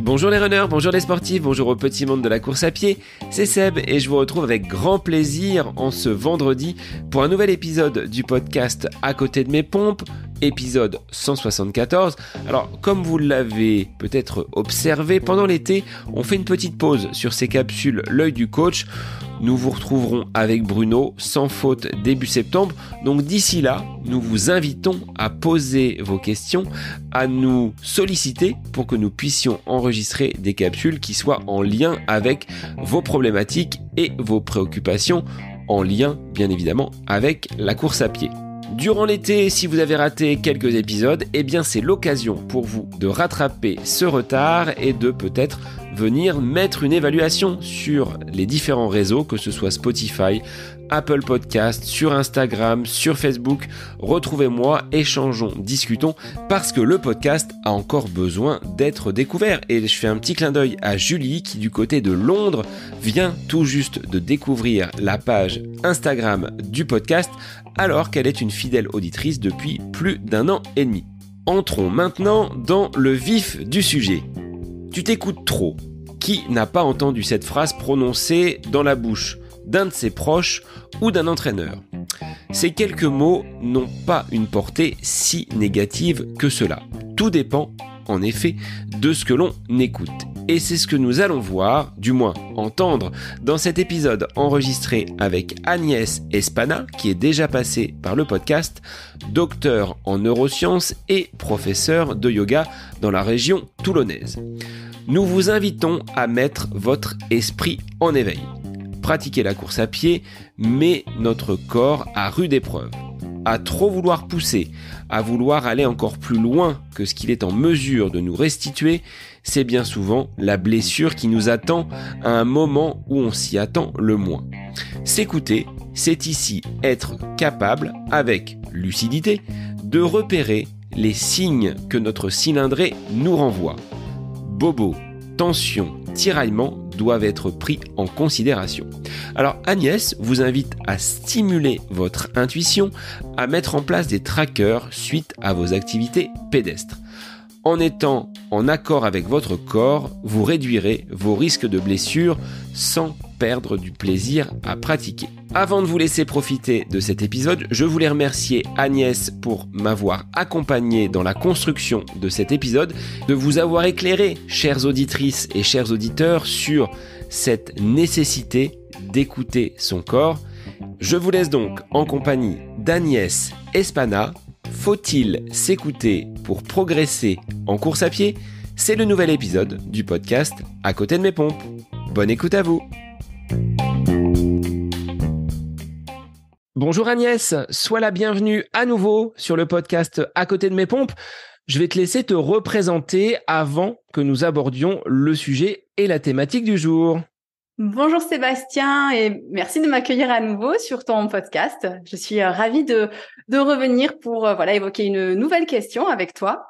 Bonjour les runners, bonjour les sportifs, bonjour au petit monde de la course à pied, c'est Seb et je vous retrouve avec grand plaisir en ce vendredi pour un nouvel épisode du podcast À côté de mes pompes, épisode 174. Alors comme vous l'avez peut-être observé, pendant l'été, on fait une petite pause sur ces capsules L'œil du coach. Nous vous retrouverons avec Bruno sans faute début septembre. Donc d'ici là, nous vous invitons à poser vos questions, à nous solliciter pour que nous puissions enregistrer des capsules qui soient en lien avec vos problématiques et vos préoccupations, en lien bien évidemment avec la course à pied. Durant l'été, si vous avez raté quelques épisodes, eh bien c'est l'occasion pour vous de rattraper ce retard et de peut-être venir mettre une évaluation sur les différents réseaux, que ce soit Spotify, Apple Podcast, sur Instagram, sur Facebook. Retrouvez-moi, échangeons, discutons, parce que le podcast a encore besoin d'être découvert. Et je fais un petit clin d'œil à Julie qui, du côté de Londres, vient tout juste de découvrir la page Instagram du podcast, alors qu'elle est une fidèle auditrice depuis plus d'1 an et demi. Entrons maintenant dans le vif du sujet. Tu t'écoutes trop. Qui n'a pas entendu cette phrase prononcée dans la bouche d'un de ses proches ou d'un entraîneur ? Ces quelques mots n'ont pas une portée si négative que cela. Tout dépend, en effet, de ce que l'on écoute. Et c'est ce que nous allons voir, du moins entendre, dans cet épisode enregistré avec Agnès Espana, qui est déjà passée par le podcast, docteur en neurosciences et professeur de yoga dans la région toulonnaise. Nous vous invitons à mettre votre esprit en éveil. Pratiquer la course à pied met notre corps à rude épreuve. À trop vouloir pousser, à vouloir aller encore plus loin que ce qu'il est en mesure de nous restituer, c'est bien souvent la blessure qui nous attend à un moment où on s'y attend le moins. S'écouter, c'est ici être capable, avec lucidité, de repérer les signes que notre cylindrée nous renvoie. Bobo, tension, tiraillement doivent être pris en considération. Alors Agnès vous invite à stimuler votre intuition, à mettre en place des trackers suite à vos activités pédestres. En étant en accord avec votre corps, vous réduirez vos risques de blessures sans perdre du plaisir à pratiquer. Avant de vous laisser profiter de cet épisode, je voulais remercier Agnès pour m'avoir accompagné dans la construction de cet épisode, de vous avoir éclairé, chères auditrices et chers auditeurs, sur cette nécessité d'écouter son corps. Je vous laisse donc en compagnie d'Agnès Espana. Faut-il s'écouter pour progresser en course à pied ? C'est le nouvel épisode du podcast À côté de mes pompes. Bonne écoute à vous. Bonjour Agnès, sois la bienvenue à nouveau sur le podcast À côté de mes pompes. Je vais te laisser te représenter avant que nous abordions le sujet et la thématique du jour. Bonjour Sébastien et merci de m'accueillir à nouveau sur ton podcast. Je suis ravie de revenir pour évoquer une nouvelle question avec toi.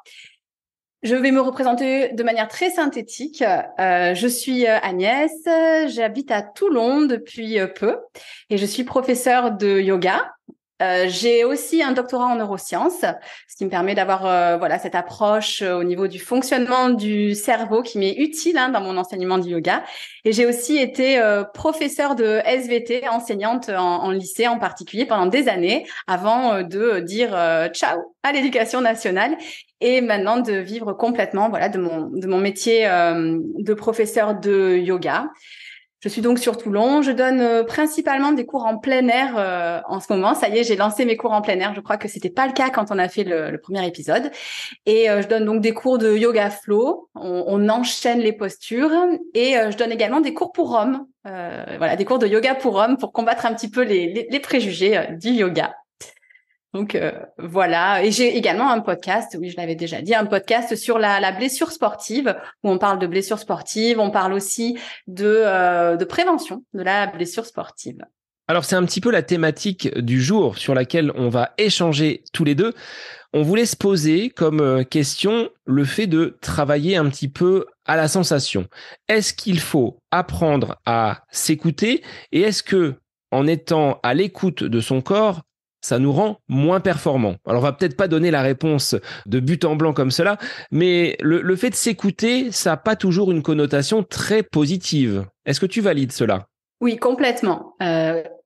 Je vais me représenter de manière très synthétique. Je suis Agnès, j'habite à Toulon depuis peu et je suis professeure de yoga. J'ai aussi un doctorat en neurosciences, ce qui me permet d'avoir cette approche au niveau du fonctionnement du cerveau qui m'est utile dans mon enseignement du yoga. Et j'ai aussi été professeure de SVT, enseignante en lycée en particulier pendant des années, avant de dire ciao à l'éducation nationale et maintenant de vivre complètement de mon métier de professeur de yoga. Je suis donc sur Toulon. Je donne principalement des cours en plein air en ce moment. Ça y est, j'ai lancé mes cours en plein air. Je crois que c'était pas le cas quand on a fait le premier épisode. Et je donne donc des cours de yoga flow. On enchaîne les postures. Et je donne également des cours pour hommes. Des cours de yoga pour hommes pour combattre un petit peu les préjugés du yoga. Donc voilà, et j'ai également un podcast, oui je l'avais déjà dit, un podcast sur la blessure sportive, où on parle de blessure sportive, on parle aussi de prévention de la blessure sportive. Alors c'est un petit peu la thématique du jour sur laquelle on va échanger tous les deux. On voulait se poser comme question le fait de travailler un petit peu à la sensation. Est-ce qu'il faut apprendre à s'écouter et est-ce que, en étant à l'écoute de son corps, ça nous rend moins performants. Alors, on va peut-être pas donner la réponse de but en blanc comme cela, mais le fait de s'écouter, ça n'a pas toujours une connotation très positive. Est-ce que tu valides cela? Oui, complètement.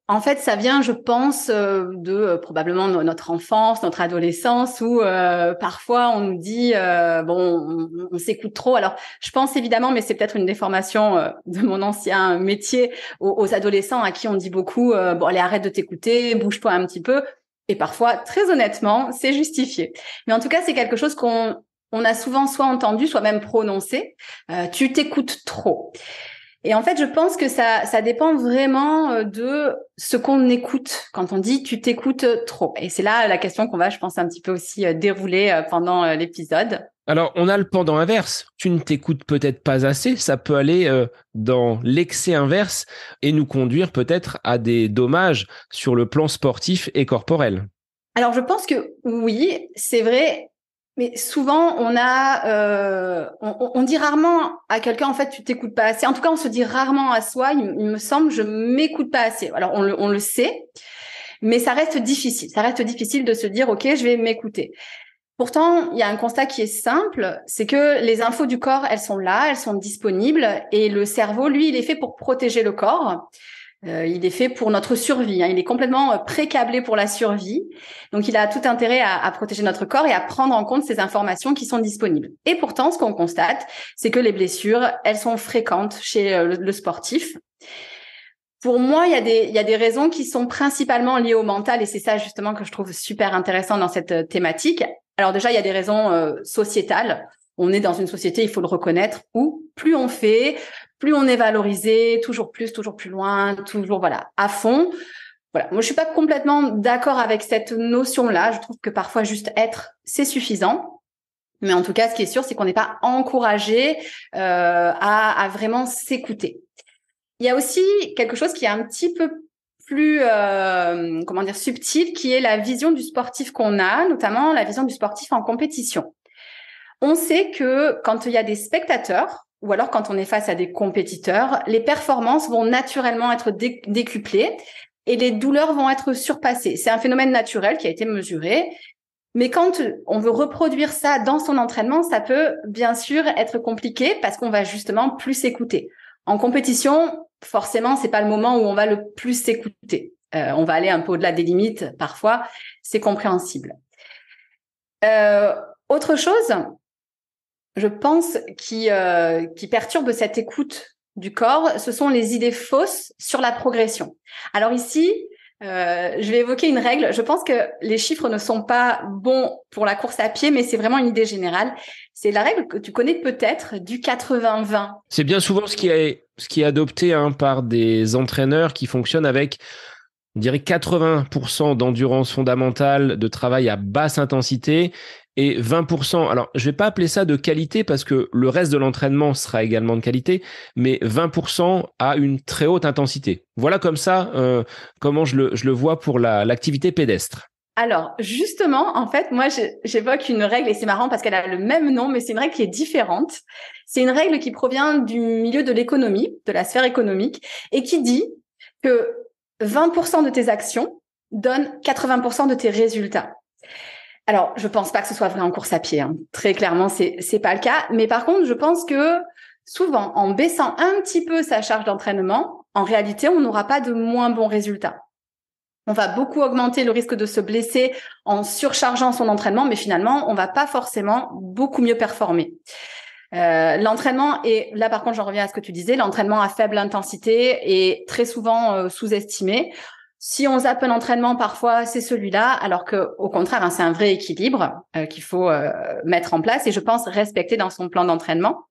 En fait, ça vient, je pense, de probablement notre enfance, notre adolescence, où parfois on nous dit on s'écoute trop. Alors, je pense évidemment, mais c'est peut-être une déformation de mon ancien métier, aux adolescents à qui on dit beaucoup allez, arrête de t'écouter, bouge-toi un petit peu. Et parfois, très honnêtement, c'est justifié. Mais en tout cas, c'est quelque chose qu'on a souvent soit entendu, soit même prononcé. Tu t'écoutes trop. Et en fait, je pense que ça dépend vraiment de ce qu'on écoute quand on dit tu t'écoutes trop. Et c'est là la question qu'on va, je pense, un petit peu aussi dérouler pendant l'épisode. Alors, on a le pendant inverse. Tu ne t'écoutes peut-être pas assez. Ça peut aller dans l'excès inverse et nous conduire peut-être à des dommages sur le plan sportif et corporel. Alors, je pense que oui, c'est vrai. Mais souvent, on dit rarement à quelqu'un, en fait, tu t'écoutes pas assez. En tout cas, on se dit rarement à soi, il me semble, je m'écoute pas assez. Alors, on le sait, mais ça reste difficile. Ça reste difficile de se dire, OK, je vais m'écouter. Pourtant, il y a un constat qui est simple, c'est que les infos du corps, elles sont là, elles sont disponibles, et le cerveau, lui, il est fait pour protéger le corps. Il est fait pour notre survie. Il est complètement pré-câblé pour la survie. Donc, il a tout intérêt à protéger notre corps et à prendre en compte ces informations qui sont disponibles. Et pourtant, ce qu'on constate, c'est que les blessures, elles sont fréquentes chez le sportif. Pour moi, il y a des raisons qui sont principalement liées au mental, et c'est ça justement que je trouve super intéressant dans cette thématique. Alors déjà, il y a des raisons sociétales. On est dans une société, il faut le reconnaître, où plus on fait, plus on est valorisé, toujours plus loin, toujours à fond. Voilà. Moi, je suis pas complètement d'accord avec cette notion-là. Je trouve que parfois juste être, c'est suffisant. Mais en tout cas, ce qui est sûr, c'est qu'on n'est pas encouragé à vraiment s'écouter. Il y a aussi quelque chose qui est un petit peu plus subtil, qui est la vision du sportif qu'on a, notamment la vision du sportif en compétition. On sait que quand il y a des spectateurs, ou alors quand on est face à des compétiteurs, les performances vont naturellement être décuplées et les douleurs vont être surpassées. C'est un phénomène naturel qui a été mesuré. Mais quand on veut reproduire ça dans son entraînement, ça peut bien sûr être compliqué parce qu'on va justement plus s'écouter. En compétition, forcément, c'est pas le moment où on va le plus s'écouter. On va aller un peu au-delà des limites, parfois, c'est compréhensible. Autre chose, je pense, qui perturbe cette écoute du corps, ce sont les idées fausses sur la progression. Alors ici, je vais évoquer une règle. Je pense que les chiffres ne sont pas bons pour la course à pied, mais c'est vraiment une idée générale. C'est la règle que tu connais peut-être du 80-20. C'est bien souvent ce qui est adopté par des entraîneurs qui fonctionnent avec, on dirait, 80% d'endurance fondamentale, de travail à basse intensité, et 20%, alors je vais pas appeler ça de qualité parce que le reste de l'entraînement sera également de qualité, mais 20% à une très haute intensité. Voilà comme ça comment je le vois pour l'activité pédestre. Alors, justement, en fait, moi, j'évoque une règle, et c'est marrant parce qu'elle a le même nom, mais c'est une règle qui est différente. C'est une règle qui provient du milieu de l'économie, de la sphère économique, et qui dit que 20% de tes actions donnent 80% de tes résultats. Alors, je pense pas que ce soit vrai en course à pied. Très clairement, c'est pas le cas. Mais par contre, je pense que souvent, en baissant un petit peu sa charge d'entraînement, en réalité, on n'aura pas de moins bons résultats. On va beaucoup augmenter le risque de se blesser en surchargeant son entraînement, mais finalement, on va pas forcément beaucoup mieux performer. L'entraînement, et là par contre, j'en reviens à ce que tu disais, l'entraînement à faible intensité est très souvent sous-estimé. Si on zappe un entraînement, parfois, c'est celui-là, alors que, au contraire, c'est un vrai équilibre qu'il faut mettre en place et je pense respecter dans son plan d'entraînement.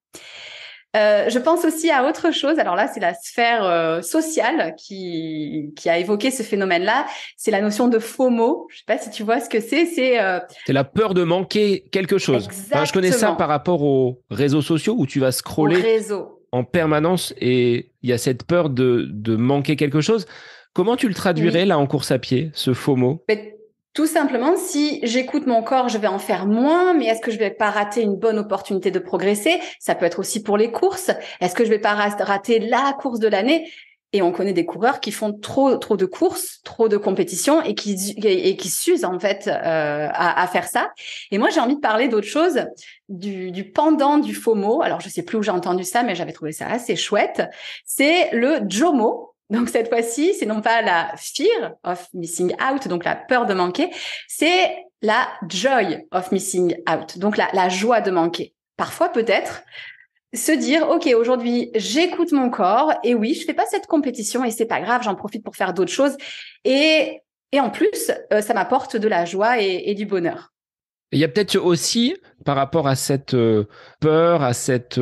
Je pense aussi à autre chose. Alors là, c'est la sphère sociale qui a évoqué ce phénomène-là. C'est la notion de FOMO. Je sais pas si tu vois ce que c'est. C'est la peur de manquer quelque chose. Exactement. Je connais ça par rapport aux réseaux sociaux où tu vas scroller en permanence et il y a cette peur de manquer quelque chose. Comment tu le traduirais là en course à pied, ce FOMO ? Tout simplement, si j'écoute mon corps, je vais en faire moins, mais est-ce que je vais pas rater une bonne opportunité de progresser ? Ça peut être aussi pour les courses. Est-ce que je vais pas rater la course de l'année ? Et on connaît des coureurs qui font trop de courses, trop de compétitions et qui s'usent en fait à faire ça. Et moi, j'ai envie de parler d'autre chose, du pendant du FOMO. Alors, je sais plus où j'ai entendu ça, mais j'avais trouvé ça assez chouette. C'est le JOMO. Donc, cette fois-ci, c'est non pas la fear of missing out, donc la peur de manquer, c'est la joy of missing out, donc la joie de manquer. Parfois, peut-être, se dire, OK, aujourd'hui, j'écoute mon corps et oui, je fais pas cette compétition et c'est pas grave, j'en profite pour faire d'autres choses. Et en plus, ça m'apporte de la joie et du bonheur. Il y a peut-être aussi, par rapport à cette peur, à cette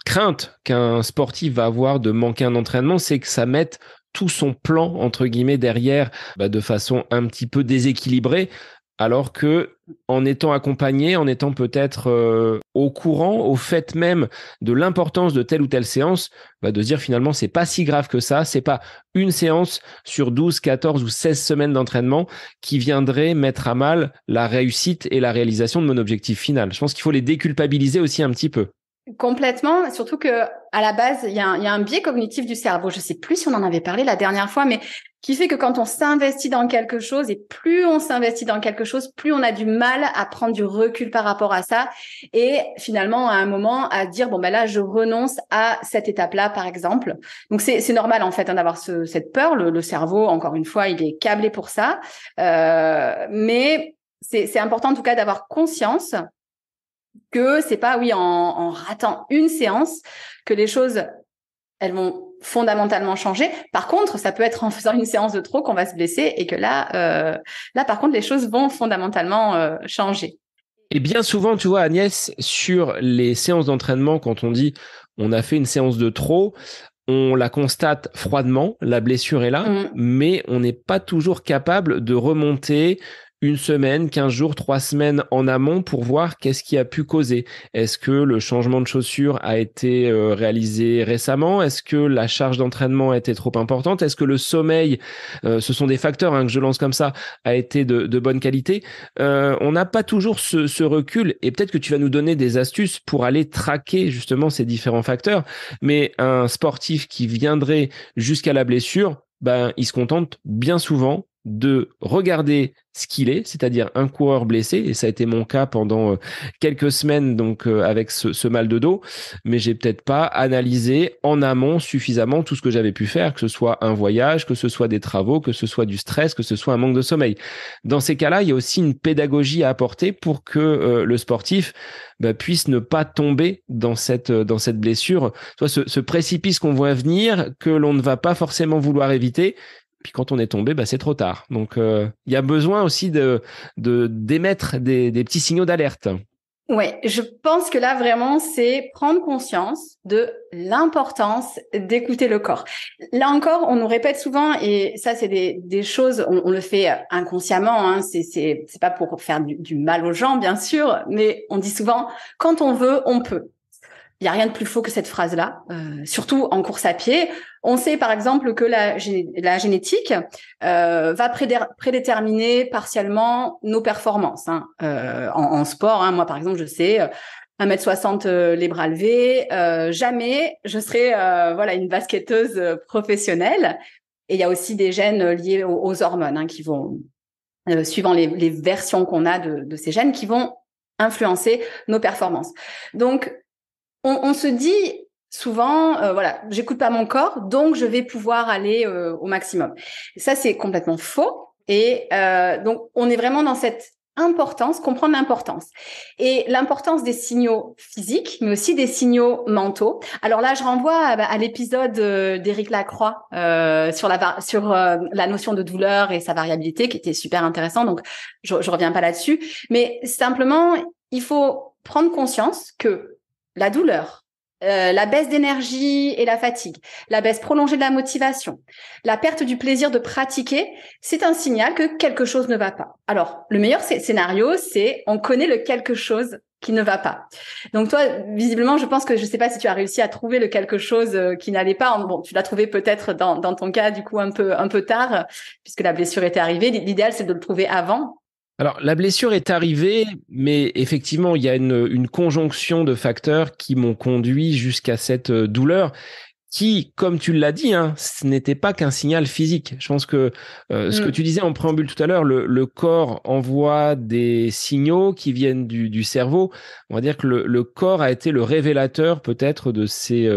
crainte qu'un sportif va avoir de manquer un entraînement, c'est que ça mette tout son plan, entre guillemets, derrière, de façon un petit peu déséquilibrée, alors que en étant accompagné, en étant peut-être au courant, au fait même de l'importance de telle ou telle séance, de se dire finalement, c'est pas si grave que ça, c'est pas une séance sur 12, 14 ou 16 semaines d'entraînement qui viendrait mettre à mal la réussite et la réalisation de mon objectif final. Je pense qu'il faut les déculpabiliser aussi un petit peu. Complètement, surtout que à la base, il y a un biais cognitif du cerveau. Je sais plus si on en avait parlé la dernière fois, mais qui fait que quand on s'investit dans quelque chose, et plus on s'investit dans quelque chose, plus on a du mal à prendre du recul par rapport à ça, et finalement à un moment à dire bon ben là je renonce à cette étape-là par exemple. Donc c'est normal en fait d'avoir cette peur. Le cerveau, encore une fois, il est câblé pour ça, mais c'est important en tout cas d'avoir conscience que c'est pas, oui, en ratant une séance que les choses, elles vont fondamentalement changer. Par contre, ça peut être en faisant une séance de trop qu'on va se blesser et que là, par contre, les choses vont fondamentalement changer. Et bien souvent, tu vois, Agnès, sur les séances d'entraînement, quand on dit on a fait une séance de trop, on la constate froidement, la blessure est là, mais on n'est pas toujours capable de remonter une semaine, 15 jours, 3 semaines en amont pour voir qu'est-ce qui a pu causer. Est-ce que le changement de chaussure a été réalisé récemment? Est-ce que la charge d'entraînement a été trop importante? Est-ce que le sommeil, ce sont des facteurs que je lance comme ça, a été de bonne qualité? On n'a pas toujours ce recul et peut-être que tu vas nous donner des astuces pour aller traquer justement ces différents facteurs. Mais un sportif qui viendrait jusqu'à la blessure, il se contente bien souvent de regarder ce qu'il est, c'est-à-dire un coureur blessé, et ça a été mon cas pendant quelques semaines donc avec ce mal de dos, mais j'ai peut-être pas analysé en amont suffisamment tout ce que j'avais pu faire, que ce soit un voyage, que ce soit des travaux, que ce soit du stress, que ce soit un manque de sommeil. Dans ces cas-là, il y a aussi une pédagogie à apporter pour que le sportif puisse ne pas tomber dans cette blessure, soit ce précipice qu'on voit venir, que l'on ne va pas forcément vouloir éviter. Puis quand on est tombé, c'est trop tard. Donc, il y a besoin aussi d'émettre des petits signaux d'alerte. Ouais, je pense que là, vraiment, c'est prendre conscience de l'importance d'écouter le corps. Là encore, on nous répète souvent, et ça, c'est des choses, on le fait inconsciemment, hein, c'est pas pour faire du mal aux gens, bien sûr, mais on dit souvent, quand on veut, on peut. Il n'y a rien de plus faux que cette phrase-là, surtout en course à pied. On sait par exemple que la génétique va prédéterminer partiellement nos performances en sport. Moi, par exemple, je sais 1m60 les bras levés, jamais je serai une basketteuse professionnelle. Et il y a aussi des gènes liés aux hormones qui vont, suivant les versions qu'on a de ces gènes, qui vont influencer nos performances. Donc, on se dit souvent, j'écoute pas mon corps, donc je vais pouvoir aller au maximum. Ça, c'est complètement faux. Et donc, on est vraiment dans cette importance, comprendre l'importance. Et l'importance des signaux physiques, mais aussi des signaux mentaux. Alors là, je renvoie à l'épisode d'Éric Lacroix sur la notion de douleur et sa variabilité, qui était super intéressant. Donc, je reviens pas là-dessus. Mais simplement, il faut prendre conscience que la douleur, la baisse d'énergie et la fatigue, la baisse prolongée de la motivation, la perte du plaisir de pratiquer, c'est un signal que quelque chose ne va pas. Alors, le meilleur scénario, c'est on connaît le quelque chose qui ne va pas. Donc toi, visiblement, je pense que je sais pas si tu as réussi à trouver le quelque chose qui n'allait pas. Bon, tu l'as trouvé peut-être dans ton cas, du coup, un peu tard, puisque la blessure était arrivée. L'idéal, c'est de le trouver avant. Alors, la blessure est arrivée, mais effectivement, il y a une conjonction de facteurs qui m'ont conduit jusqu'à cette douleur qui, comme tu l'as dit, hein, ce n'était pas qu'un signal physique. Je pense que ce que tu disais en préambule tout à l'heure, le corps envoie des signaux qui viennent du cerveau. On va dire que le corps a été le révélateur peut-être de ces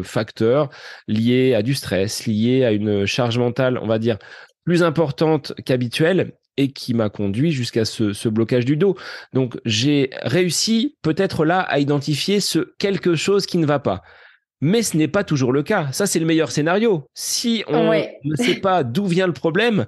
facteurs liés à du stress, liés à une charge mentale, on va dire, plus importante qu'habituelle et qui m'a conduit jusqu'à ce blocage du dos. Donc j'ai réussi peut-être là à identifier ce quelque chose qui ne va pas. Mais ce n'est pas toujours le cas. Ça, c'est le meilleur scénario. Si on Ouais. ne sait pas d'où vient le problème,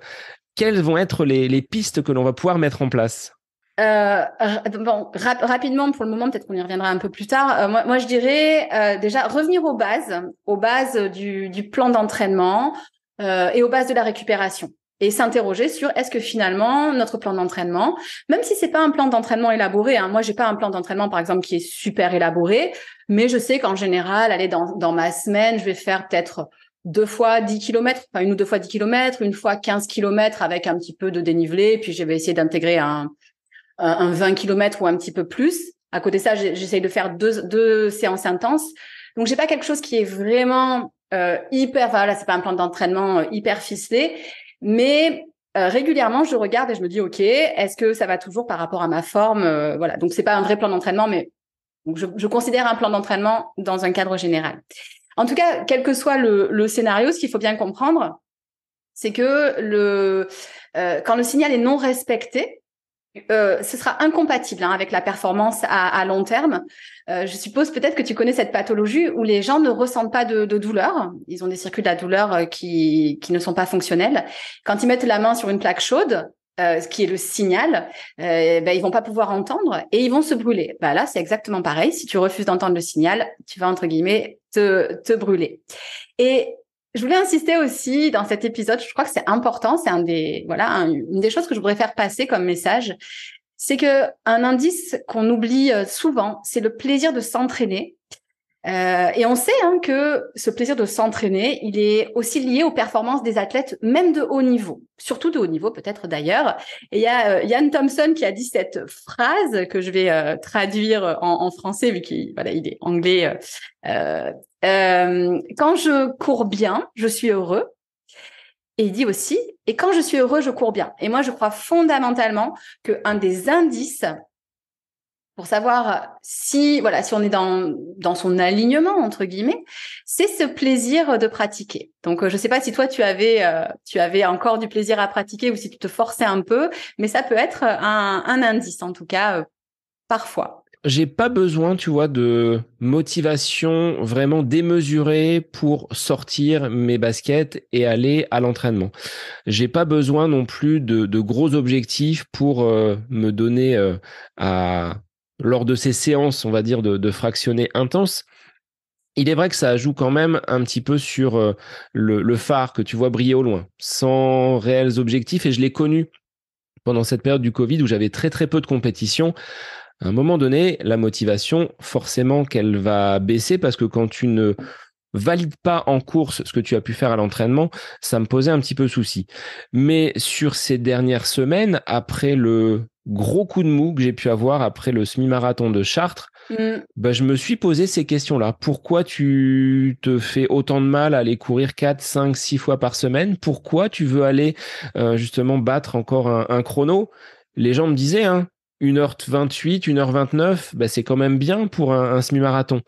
quelles vont être les pistes que l'on va pouvoir mettre en place? Bon, rapidement pour le moment, peut-être qu'on y reviendra un peu plus tard. Moi, je dirais déjà revenir aux bases du plan d'entraînement et aux bases de la récupération. Et s'interroger sur est-ce que finalement notre plan d'entraînement, même si c'est pas un plan d'entraînement élaboré, hein, moi j'ai pas un plan d'entraînement par exemple qui est super élaboré, mais je sais qu'en général, aller dans ma semaine, je vais faire peut-être 2 fois 10 kilomètres, enfin 1 ou 2 fois 10 kilomètres, 1 fois 15 kilomètres avec un petit peu de dénivelé, puis je vais essayer d'intégrer un 20 kilomètres ou un petit peu plus. À côté de ça, j'essaye de faire deux séances intenses. Donc j'ai pas quelque chose qui est vraiment hyper, voilà, c'est pas un plan d'entraînement hyper ficelé. Mais régulièrement, je regarde et je me dis, OK, est-ce que ça va toujours par rapport à ma forme? Voilà, donc c'est pas un vrai plan d'entraînement, mais donc je considère un plan d'entraînement dans un cadre général. En tout cas, quel que soit le scénario, ce qu'il faut bien comprendre, c'est que quand le signal est non respecté, ce sera incompatible avec la performance à long terme. Je suppose peut-être que tu connais cette pathologie où les gens ne ressentent pas de douleur. Ils ont des circuits de la douleur qui ne sont pas fonctionnels. Quand ils mettent la main sur une plaque chaude, ce qui est le signal, ils vont pas pouvoir entendre et ils vont se brûler. Là, c'est exactement pareil. Si tu refuses d'entendre le signal, tu vas entre guillemets te brûler. Et je voulais insister aussi dans cet épisode, je crois que c'est important, c'est une des choses que je voudrais faire passer comme message, c'est que un indice qu'on oublie souvent, c'est le plaisir de s'entraîner. Et on sait que ce plaisir de s'entraîner, il est aussi lié aux performances des athlètes, même de haut niveau, surtout de haut niveau peut-être d'ailleurs. Et il y a Ian Thompson qui a dit cette phrase que je vais traduire en français vu qu'il il est anglais. Quand je cours bien, je suis heureux. Et il dit aussi, et quand je suis heureux, je cours bien. Et moi, je crois fondamentalement qu'un des indices pour savoir si on est dans son alignement entre guillemets, c'est ce plaisir de pratiquer. Donc je sais pas si toi tu avais encore du plaisir à pratiquer ou si tu te forçais un peu, mais ça peut être un indice en tout cas parfois. J'ai pas besoin, tu vois, de motivation vraiment démesurée pour sortir mes baskets et aller à l'entraînement. J'ai pas besoin non plus de gros objectifs pour me donner lors de ces séances, on va dire, de fractionnés intenses. Il est vrai que ça joue quand même un petit peu sur le phare que tu vois briller au loin, sans réels objectifs. Et je l'ai connu pendant cette période du Covid où j'avais très très peu de compétition. À un moment donné, la motivation, forcément qu'elle va baisser parce que quand tu ne valides pas en course ce que tu as pu faire à l'entraînement, ça me posait un petit peu souci. Mais sur ces dernières semaines, après le gros coup de mou que j'ai pu avoir après le semi-marathon de Chartres, je me suis posé ces questions-là. Pourquoi tu te fais autant de mal à aller courir 4, 5, 6 fois par semaine? Pourquoi tu veux aller justement battre encore un chrono? Les gens me disaient, 1h28, 1h29, c'est quand même bien pour un semi-marathon.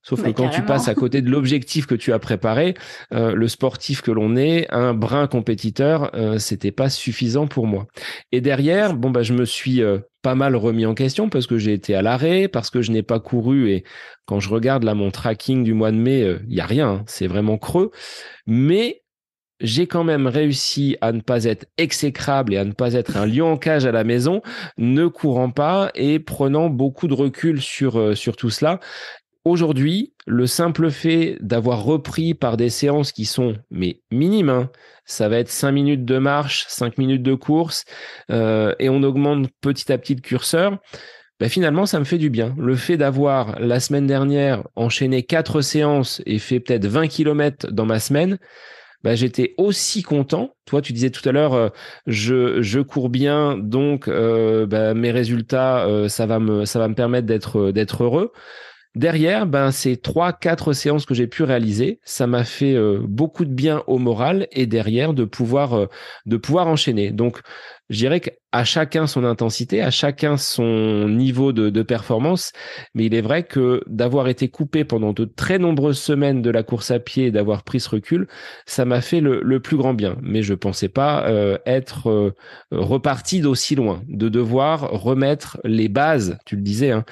Sauf que quand tu passes à côté de l'objectif que tu as préparé, le sportif que l'on est, un brin compétiteur, c'était pas suffisant pour moi. Et derrière, je me suis pas mal remis en question parce que j'ai été à l'arrêt, parce que je n'ai pas couru et quand je regarde là mon tracking du mois de mai, il y a rien, c'est vraiment creux. Mais j'ai quand même réussi à ne pas être exécrable et à ne pas être un lion en cage à la maison, ne courant pas et prenant beaucoup de recul sur tout cela. Aujourd'hui, le simple fait d'avoir repris par des séances qui sont minimes, ça va être 5 minutes de marche, 5 minutes de course, et on augmente petit à petit le curseur, finalement, ça me fait du bien. Le fait d'avoir, la semaine dernière, enchaîné 4 séances et fait peut-être 20 kilomètres dans ma semaine, j'étais aussi content. Toi, tu disais tout à l'heure, je cours bien, donc mes résultats, ça va me permettre d'être heureux. Derrière, ces 3-4 séances que j'ai pu réaliser, ça m'a fait beaucoup de bien au moral et derrière de pouvoir enchaîner. Donc, je dirais qu'à chacun son intensité, à chacun son niveau de performance, mais il est vrai que d'avoir été coupé pendant de très nombreuses semaines de la course à pied et d'avoir pris ce recul, ça m'a fait le plus grand bien. Mais je pensais pas être reparti d'aussi loin, de devoir remettre les bases, tu le disais, hein,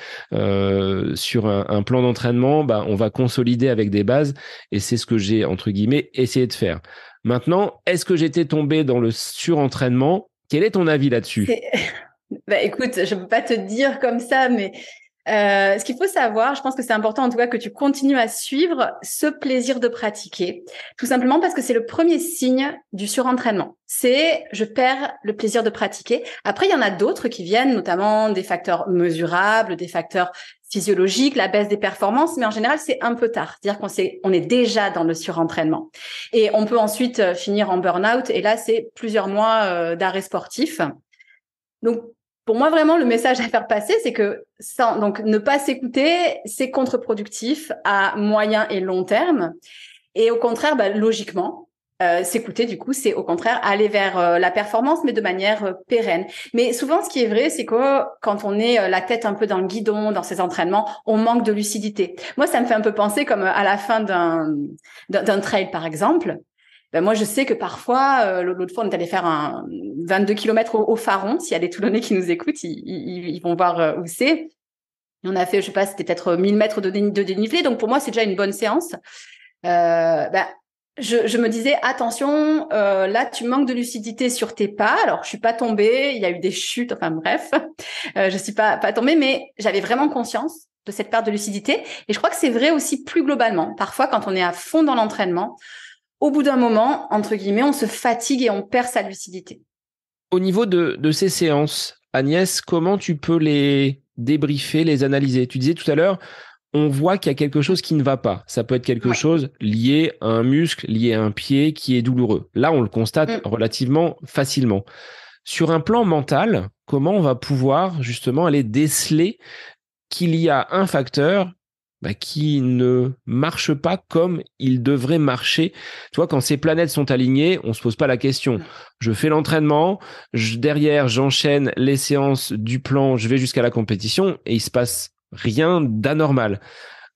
sur un plan d'entraînement, on va consolider avec des bases et c'est ce que j'ai, entre guillemets, essayé de faire. Maintenant, est-ce que j'étais tombé dans le surentraînement? Quel est ton avis là-dessus? Écoute, je ne peux pas te dire comme ça, mais ce qu'il faut savoir, je pense que c'est important en tout cas que tu continues à suivre ce plaisir de pratiquer, tout simplement parce que c'est le premier signe du surentraînement. C'est je perds le plaisir de pratiquer. Après, il y en a d'autres qui viennent, notamment des facteurs mesurables, des facteurs physiologiques, la baisse des performances, mais en général, c'est un peu tard. C'est-à-dire on est déjà dans le surentraînement. Et on peut ensuite finir en burn-out, et là, c'est plusieurs mois d'arrêt sportif. Donc, pour moi, vraiment, le message à faire passer, c'est que donc ne pas s'écouter, c'est contre-productif à moyen et long terme. Et au contraire, logiquement, s'écouter, du coup, c'est au contraire aller vers la performance, mais de manière pérenne. Mais souvent, ce qui est vrai, c'est que quand on est la tête un peu dans le guidon, dans ses entraînements, on manque de lucidité. Moi, ça me fait un peu penser comme à la fin d'un trail, par exemple. Moi, je sais que parfois, l'autre fois, on est allé faire un 22 km au Faron. S'il y a des Toulonnais qui nous écoutent, ils vont voir où c'est. Et on a fait, je sais pas, c'était peut-être 1000 mètres de dénivelé. Donc, pour moi, c'est déjà une bonne séance. Je me disais, attention, là, tu manques de lucidité sur tes pas. Alors, je suis pas tombée. Il y a eu des chutes. Enfin, bref, je suis pas tombée, mais j'avais vraiment conscience de cette perte de lucidité. Et je crois que c'est vrai aussi plus globalement. Parfois, quand on est à fond dans l'entraînement, au bout d'un moment, entre guillemets, on se fatigue et on perd sa lucidité. Au niveau de ces séances, Agnès, comment tu peux les débriefer, les analyser? Tu disais tout à l'heure, on voit qu'il y a quelque chose qui ne va pas. Ça peut être quelque Ouais. chose lié à un muscle, lié à un pied qui est douloureux. Là, on le constate relativement facilement. Sur un plan mental, comment on va pouvoir justement aller déceler qu'il y a un facteur qui ne marche pas comme il devrait marcher. Tu vois, quand ces planètes sont alignées, on se pose pas la question. Je fais l'entraînement, derrière, j'enchaîne les séances du plan, je vais jusqu'à la compétition et il se passe rien d'anormal.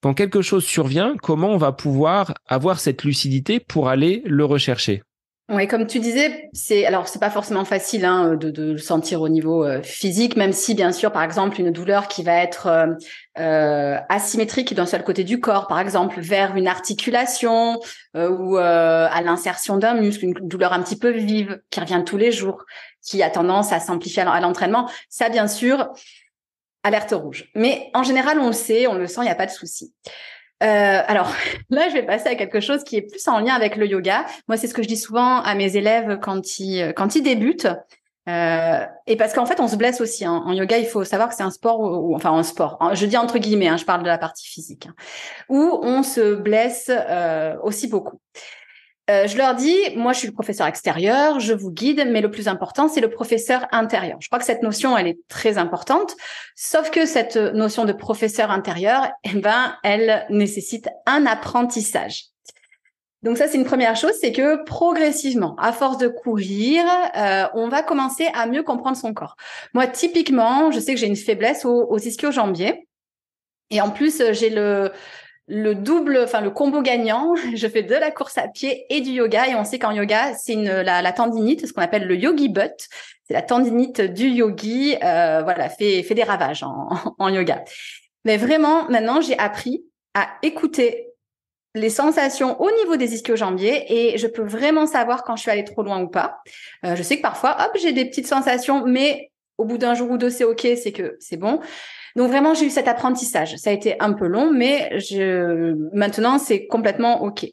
Quand quelque chose survient, comment on va pouvoir avoir cette lucidité pour aller le rechercher? Oui, comme tu disais, c'est pas forcément facile de le sentir au niveau physique, même si bien sûr, par exemple, une douleur qui va être asymétrique d'un seul côté du corps, par exemple, vers une articulation ou à l'insertion d'un muscle, une douleur un petit peu vive qui revient tous les jours, qui a tendance à s'amplifier à l'entraînement, ça bien sûr, alerte rouge. Mais en général, on le sait, on le sent, il n'y a pas de souci. Alors là, je vais passer à quelque chose qui est plus en lien avec le yoga. Moi, c'est ce que je dis souvent à mes élèves quand ils débutent. Et parce qu'en fait, on se blesse aussi. En yoga, il faut savoir que c'est un sport, enfin un sport. Je dis entre guillemets, je parle de la partie physique, où on se blesse aussi beaucoup. Je leur dis, moi, je suis le professeur extérieur, je vous guide, mais le plus important, c'est le professeur intérieur. Je crois que cette notion, elle est très importante, sauf que cette notion de professeur intérieur, elle nécessite un apprentissage. Donc ça, c'est une première chose, c'est que progressivement, à force de courir, on va commencer à mieux comprendre son corps. Moi, typiquement, je sais que j'ai une faiblesse aux ischio-jambiers, et en plus, j'ai le double, enfin le combo gagnant. Je fais de la course à pied et du yoga, et on sait qu'en yoga, c'est la tendinite, ce qu'on appelle le yogi butt. C'est la tendinite du yogi, fait des ravages en yoga. Mais vraiment, maintenant, j'ai appris à écouter les sensations au niveau des ischio-jambiers et je peux vraiment savoir quand je suis allée trop loin ou pas. Je sais que parfois, j'ai des petites sensations, mais au bout d'un jour ou deux, c'est OK, c'est que c'est bon. Donc vraiment, j'ai eu cet apprentissage. Ça a été un peu long, mais maintenant, c'est complètement OK.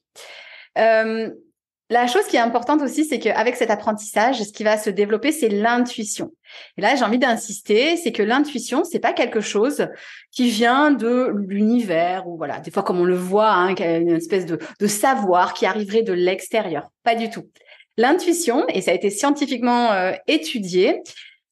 La chose qui est importante aussi, c'est qu'avec cet apprentissage, ce qui va se développer, c'est l'intuition. Et là, j'ai envie d'insister, c'est que l'intuition, c'est pas quelque chose qui vient de l'univers ou voilà, des fois comme on le voit, une espèce de savoir qui arriverait de l'extérieur. Pas du tout. L'intuition, et ça a été scientifiquement étudié,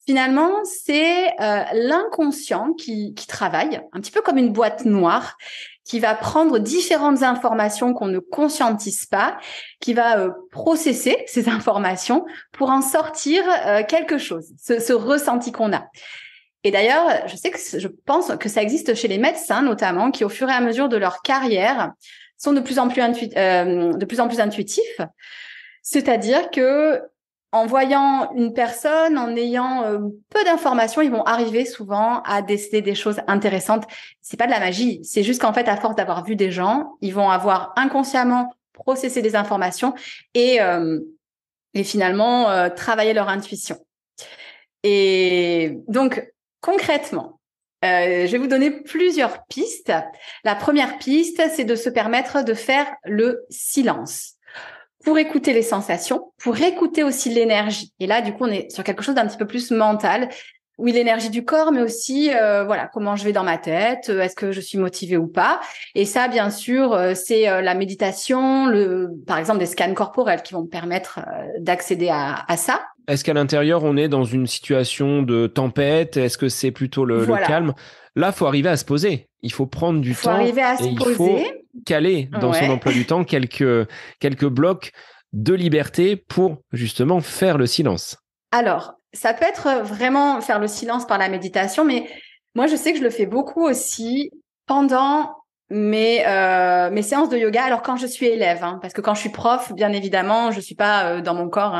Finalement, c'est l'inconscient qui travaille, un petit peu comme une boîte noire, qui va prendre différentes informations qu'on ne conscientise pas, qui va processer ces informations pour en sortir quelque chose, ce ressenti qu'on a. Et d'ailleurs, je pense que ça existe chez les médecins notamment, qui au fur et à mesure de leur carrière sont de plus en plus intuitifs. C'est-à-dire que en voyant une personne, en ayant peu d'informations, ils vont arriver souvent à déceler des choses intéressantes. C'est pas de la magie, c'est juste qu'en fait, à force d'avoir vu des gens, ils vont avoir inconsciemment processé des informations et finalement travailler leur intuition. Et donc, concrètement, je vais vous donner plusieurs pistes. La première piste, c'est de se permettre de faire le silence pour écouter les sensations, pour écouter aussi l'énergie. Et là, du coup, on est sur quelque chose d'un petit peu plus mental. Oui, l'énergie du corps, mais aussi, comment je vais dans ma tête, est-ce que je suis motivée ou pas. Et ça, bien sûr, c'est la méditation, par exemple, des scans corporels qui vont me permettre d'accéder à ça. Est-ce qu'à l'intérieur, on est dans une situation de tempête? Est-ce que c'est plutôt le calme? Là, il faut arriver à se poser. Il faut prendre du temps et il faut caler dans son emploi du temps quelques blocs de liberté pour justement faire le silence. Alors, ça peut être vraiment faire le silence par la méditation, mais moi, je sais que je le fais beaucoup aussi pendant mes séances de yoga. Alors, quand je suis élève, parce que quand je suis prof, bien évidemment, je suis pas dans mon corps.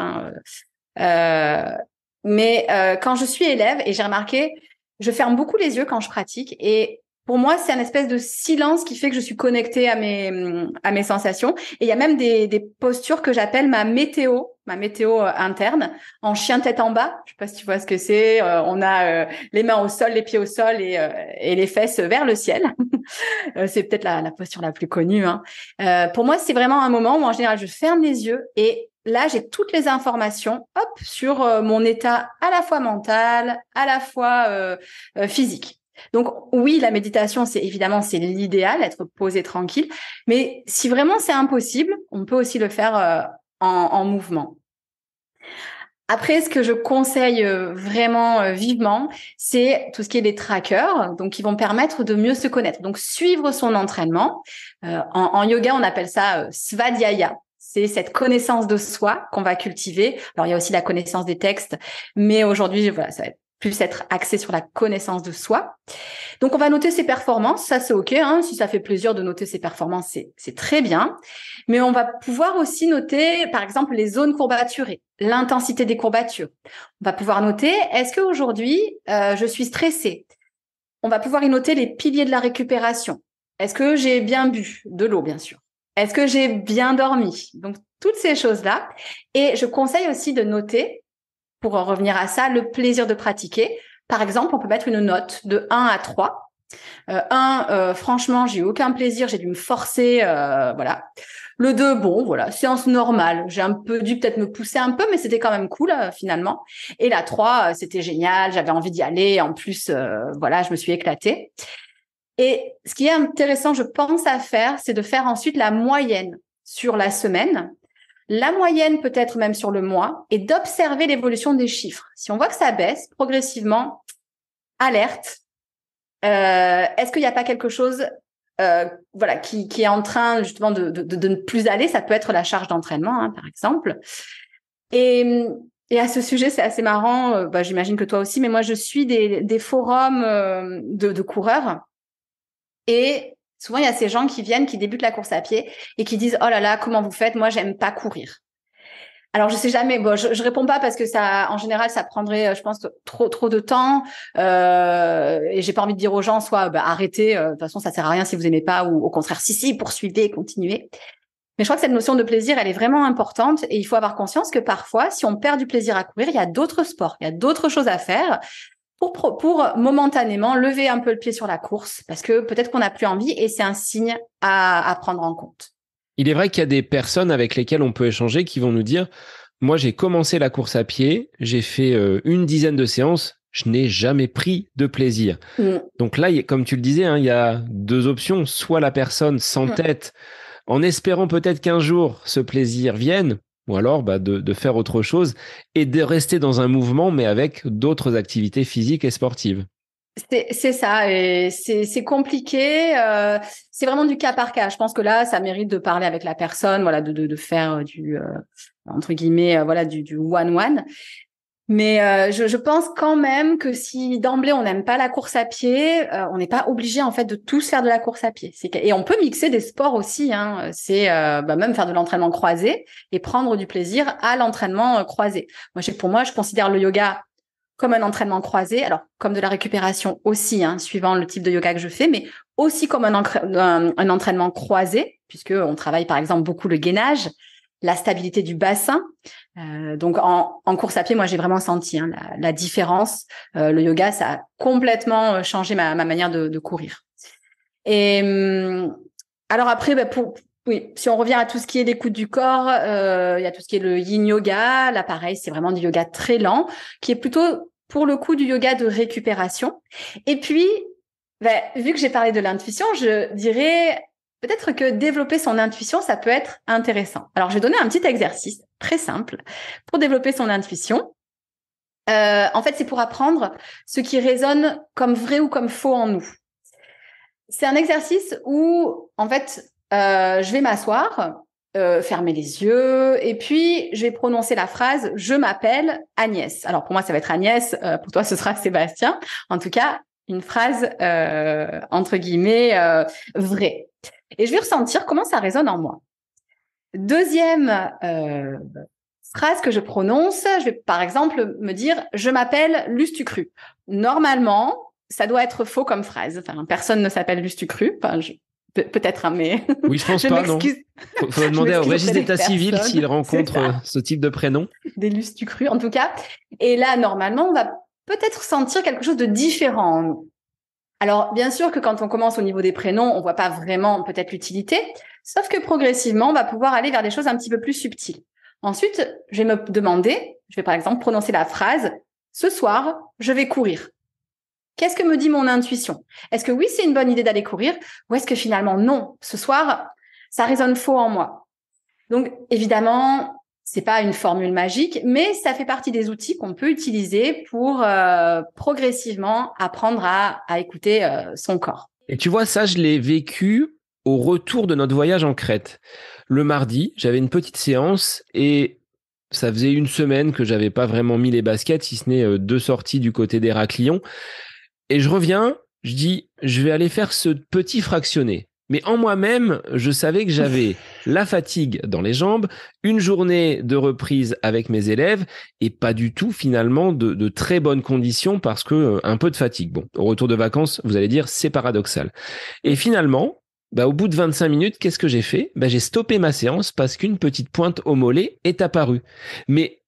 Mais quand je suis élève, et j'ai remarqué, je ferme beaucoup les yeux quand je pratique. Et pour moi, c'est un espèce de silence qui fait que je suis connectée à mes sensations. Et il y a même des postures que j'appelle ma météo interne, en chien tête en bas. Je sais pas si tu vois ce que c'est. On a les mains au sol, les pieds au sol et les fesses vers le ciel. C'est peut-être la posture la plus connue. Pour moi, c'est vraiment un moment où en général, je ferme les yeux et là, j'ai toutes les informations, sur mon état à la fois mental, à la fois physique. Donc oui, la méditation, c'est l'idéal, être posé tranquille. Mais si vraiment c'est impossible, on peut aussi le faire en mouvement. Après, ce que je conseille vraiment vivement, c'est tout ce qui est les trackers, donc qui vont permettre de mieux se connaître. Donc suivre son entraînement. En yoga, on appelle ça svadhyaya. C'est cette connaissance de soi qu'on va cultiver. Alors, il y a aussi la connaissance des textes, mais aujourd'hui, ça va plus être axé sur la connaissance de soi. Donc, on va noter ses performances. Ça, c'est OK. Si ça fait plaisir de noter ses performances, c'est très bien. Mais on va pouvoir aussi noter, par exemple, les zones courbaturées, l'intensité des courbatures. On va pouvoir noter, est-ce qu'aujourd'hui, je suis stressée? On va pouvoir y noter les piliers de la récupération. Est-ce que j'ai bien bu? De l'eau, bien sûr. Est-ce que j'ai bien dormi? Donc, toutes ces choses-là. Et je conseille aussi de noter, pour en revenir à ça, le plaisir de pratiquer. Par exemple, on peut mettre une note de 1 à 3. 1, franchement, j'ai eu aucun plaisir, j'ai dû me forcer, voilà. Le 2, bon, voilà, séance normale. J'ai un peu dû peut-être me pousser un peu, mais c'était quand même cool, finalement. Et la 3, c'était génial, j'avais envie d'y aller. En plus, voilà, je me suis éclatée. Et ce qui est intéressant, je pense, à faire, c'est de faire ensuite la moyenne sur la semaine, la moyenne peut-être même sur le mois, et d'observer l'évolution des chiffres. Si on voit que ça baisse progressivement, alerte. Est-ce qu'il n'y a pas quelque chose qui est en train justement de ne plus aller? Ça peut être la charge d'entraînement, par exemple. Et à ce sujet, c'est assez marrant. J'imagine que toi aussi, mais moi, je suis des forums de coureurs. Et souvent, il y a ces gens qui viennent, qui débutent la course à pied et qui disent « Oh là là, comment vous faites? Moi, j'aime pas courir. » Alors, je sais jamais. Bon, je réponds pas parce que ça, en général, ça prendrait, je pense, trop de temps. Et j'ai pas envie de dire aux gens, soit arrêtez. De toute façon, ça sert à rien si vous aimez pas, ou au contraire, si, poursuivez, continuez. Mais je crois que cette notion de plaisir, elle est vraiment importante. Et il faut avoir conscience que parfois, si on perd du plaisir à courir, il y a d'autres sports, il y a d'autres choses à faire pour momentanément lever un peu le pied sur la course, parce que peut-être qu'on n'a plus envie et c'est un signe à prendre en compte. Il est vrai qu'il y a des personnes avec lesquelles on peut échanger qui vont nous dire « Moi, j'ai commencé la course à pied, j'ai fait une dizaine de séances, je n'ai jamais pris de plaisir. » Donc là, comme tu le disais, il y a deux options. Soit la personne s'entête en espérant peut-être qu'un jour ce plaisir vienne, ou alors de faire autre chose et de rester dans un mouvement, mais avec d'autres activités physiques et sportives. C'est ça, et c'est compliqué. C'est vraiment du cas par cas. Je pense que là, ça mérite de parler avec la personne, voilà, de faire du entre guillemets, voilà, du one-one. Mais je pense quand même que si d'emblée on n'aime pas la course à pied, on n'est pas obligé en fait de tous faire de la course à pied. Et on peut mixer des sports aussi. Hein. C'est même faire de l'entraînement croisé et prendre du plaisir à l'entraînement croisé. Pour moi, je considère le yoga comme un entraînement croisé, alors comme de la récupération aussi, hein, suivant le type de yoga que je fais, mais aussi comme un entraînement croisé, puisque on travaille par exemple beaucoup le gainage, la stabilité du bassin. Donc en course à pied, moi j'ai vraiment senti la différence. Le yoga, ça a complètement changé ma manière de courir. Et alors après, oui, si on revient à tout ce qui est l'écoute du corps, il y a tout ce qui est le yin yoga. Là, pareil, c'est vraiment du yoga très lent, qui est plutôt pour le coup du yoga de récupération. Et puis, vu que j'ai parlé de l'intuition, je dirais peut-être que développer son intuition, ça peut être intéressant. Alors, je vais donner un petit exercice très simple pour développer son intuition. En fait, c'est pour apprendre ce qui résonne comme vrai ou comme faux en nous. C'est un exercice où, en fait, je vais m'asseoir, fermer les yeux, et puis je vais prononcer la phrase « Je m'appelle Agnès ». Alors, pour moi, ça va être Agnès, pour toi, ce sera Sébastien. En tout cas, une phrase, entre guillemets, vraie. Et je vais ressentir comment ça résonne en moi. Deuxième phrase que je prononce, je vais par exemple me dire « Je m'appelle Lustucru ». Normalement, ça doit être faux comme phrase. Enfin, personne ne s'appelle Lustucru. Enfin, peut-être, hein, mais oui, je pense pas, non. Faut demander au registre d'état civil s'il rencontre ce type de prénom. Des Lustucru, en tout cas. Et là, normalement, on va peut-être sentir quelque chose de différent en nous. Alors, bien sûr que quand on commence au niveau des prénoms, on voit pas vraiment peut-être l'utilité, sauf que progressivement, on va pouvoir aller vers des choses un petit peu plus subtiles. Ensuite, je vais me demander, je vais par exemple prononcer la phrase « Ce soir, je vais courir ». Qu'est-ce que me dit mon intuition? Est-ce que oui, c'est une bonne idée d'aller courir, ou est-ce que finalement non, ce soir, ça résonne faux en moi? Donc, évidemment, c'est pas une formule magique, mais ça fait partie des outils qu'on peut utiliser pour progressivement apprendre à écouter son corps. Et tu vois, ça, je l'ai vécu au retour de notre voyage en Crète. Le mardi, j'avais une petite séance et ça faisait une semaine que j'avais pas vraiment mis les baskets, si ce n'est 2 sorties du côté d'Héraclion. Et je reviens, je dis, je vais aller faire ce petit fractionné. Mais en moi-même, je savais que j'avais la fatigue dans les jambes, une journée de reprise avec mes élèves et pas du tout finalement de très bonnes conditions parce que un peu de fatigue. Bon, au retour de vacances, vous allez dire, c'est paradoxal. Et finalement, au bout de 25 minutes, qu'est-ce que j'ai fait? J'ai stoppé ma séance parce qu'une petite pointe au mollet est apparue. Mais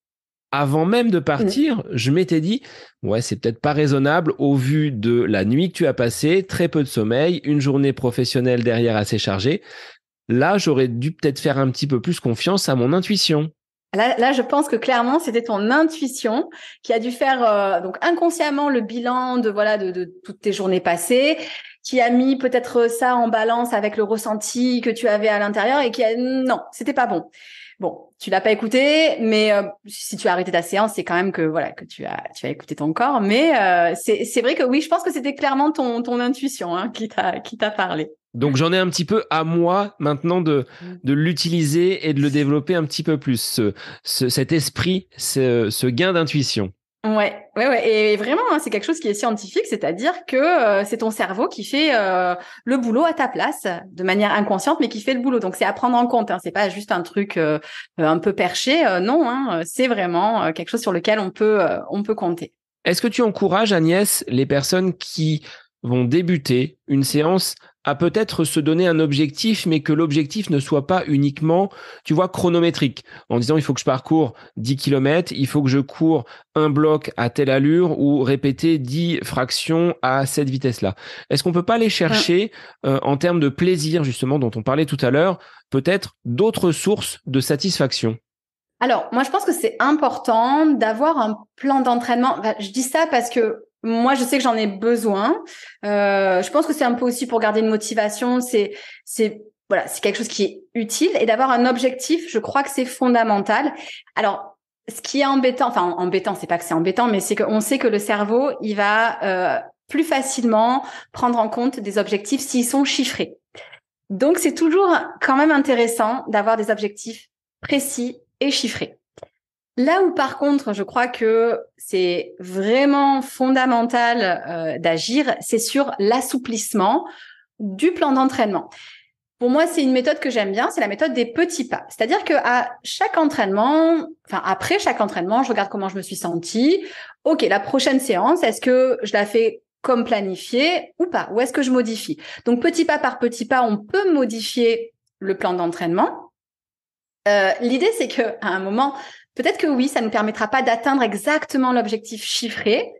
avant même de partir, je m'étais dit, ouais, c'est peut-être pas raisonnable au vu de la nuit que tu as passée, très peu de sommeil, une journée professionnelle derrière assez chargée. Là, j'aurais dû peut-être faire un petit peu plus confiance à mon intuition. Là, je pense que clairement, c'était ton intuition qui a dû faire donc inconsciemment le bilan de toutes tes journées passées, qui a mis peut-être ça en balance avec le ressenti que tu avais à l'intérieur et non, c'était pas bon. Bon, tu l'as pas écouté, mais si tu as arrêté ta séance, c'est quand même que tu as écouté ton corps. Mais c'est vrai que oui, je pense que c'était clairement ton intuition qui t'a parlé. Donc j'en ai un petit peu à moi maintenant de l'utiliser et de le développer un petit peu plus, cet esprit, ce gain d'intuition. Ouais. Et vraiment, c'est quelque chose qui est scientifique, c'est-à-dire que c'est ton cerveau qui fait le boulot à ta place, de manière inconsciente, mais qui fait le boulot. Donc c'est à prendre en compte. C'est pas juste un truc un peu perché. Non, c'est vraiment quelque chose sur lequel on peut compter. Est-ce que tu encourages, Agnès, les personnes qui vont débuter une séance à peut-être se donner un objectif, mais que l'objectif ne soit pas uniquement, tu vois, chronométrique, en disant il faut que je parcours 10 km, il faut que je cours un bloc à telle allure ou répéter 10 fractions à cette vitesse-là. Est-ce qu'on peut pas aller chercher, en termes de plaisir, justement, dont on parlait tout à l'heure, peut-être d'autres sources de satisfaction? Alors, moi, je pense que c'est important d'avoir un plan d'entraînement. Enfin, je dis ça parce que moi, je sais que j'en ai besoin. Je pense que c'est un peu aussi pour garder une motivation. C'est voilà, c'est quelque chose qui est utile. Et d'avoir un objectif, je crois que c'est fondamental. Alors, ce qui est embêtant, enfin embêtant, c'est pas que c'est embêtant, mais c'est qu'on sait que le cerveau, il va plus facilement prendre en compte des objectifs s'ils sont chiffrés. Donc, c'est toujours quand même intéressant d'avoir des objectifs précis et chiffrés. Là où, par contre, je crois que c'est vraiment fondamental d'agir, c'est sur l'assouplissement du plan d'entraînement. Pour moi, c'est une méthode que j'aime bien, c'est la méthode des petits pas. C'est-à-dire que à chaque entraînement, enfin après chaque entraînement, je regarde comment je me suis sentie. OK, la prochaine séance, est-ce que je la fais comme planifié ou pas? Ou est-ce que je modifie? Donc, petit pas par petit pas, on peut modifier le plan d'entraînement. L'idée, c'est que à un moment, peut-être que oui, ça ne nous permettra pas d'atteindre exactement l'objectif chiffré,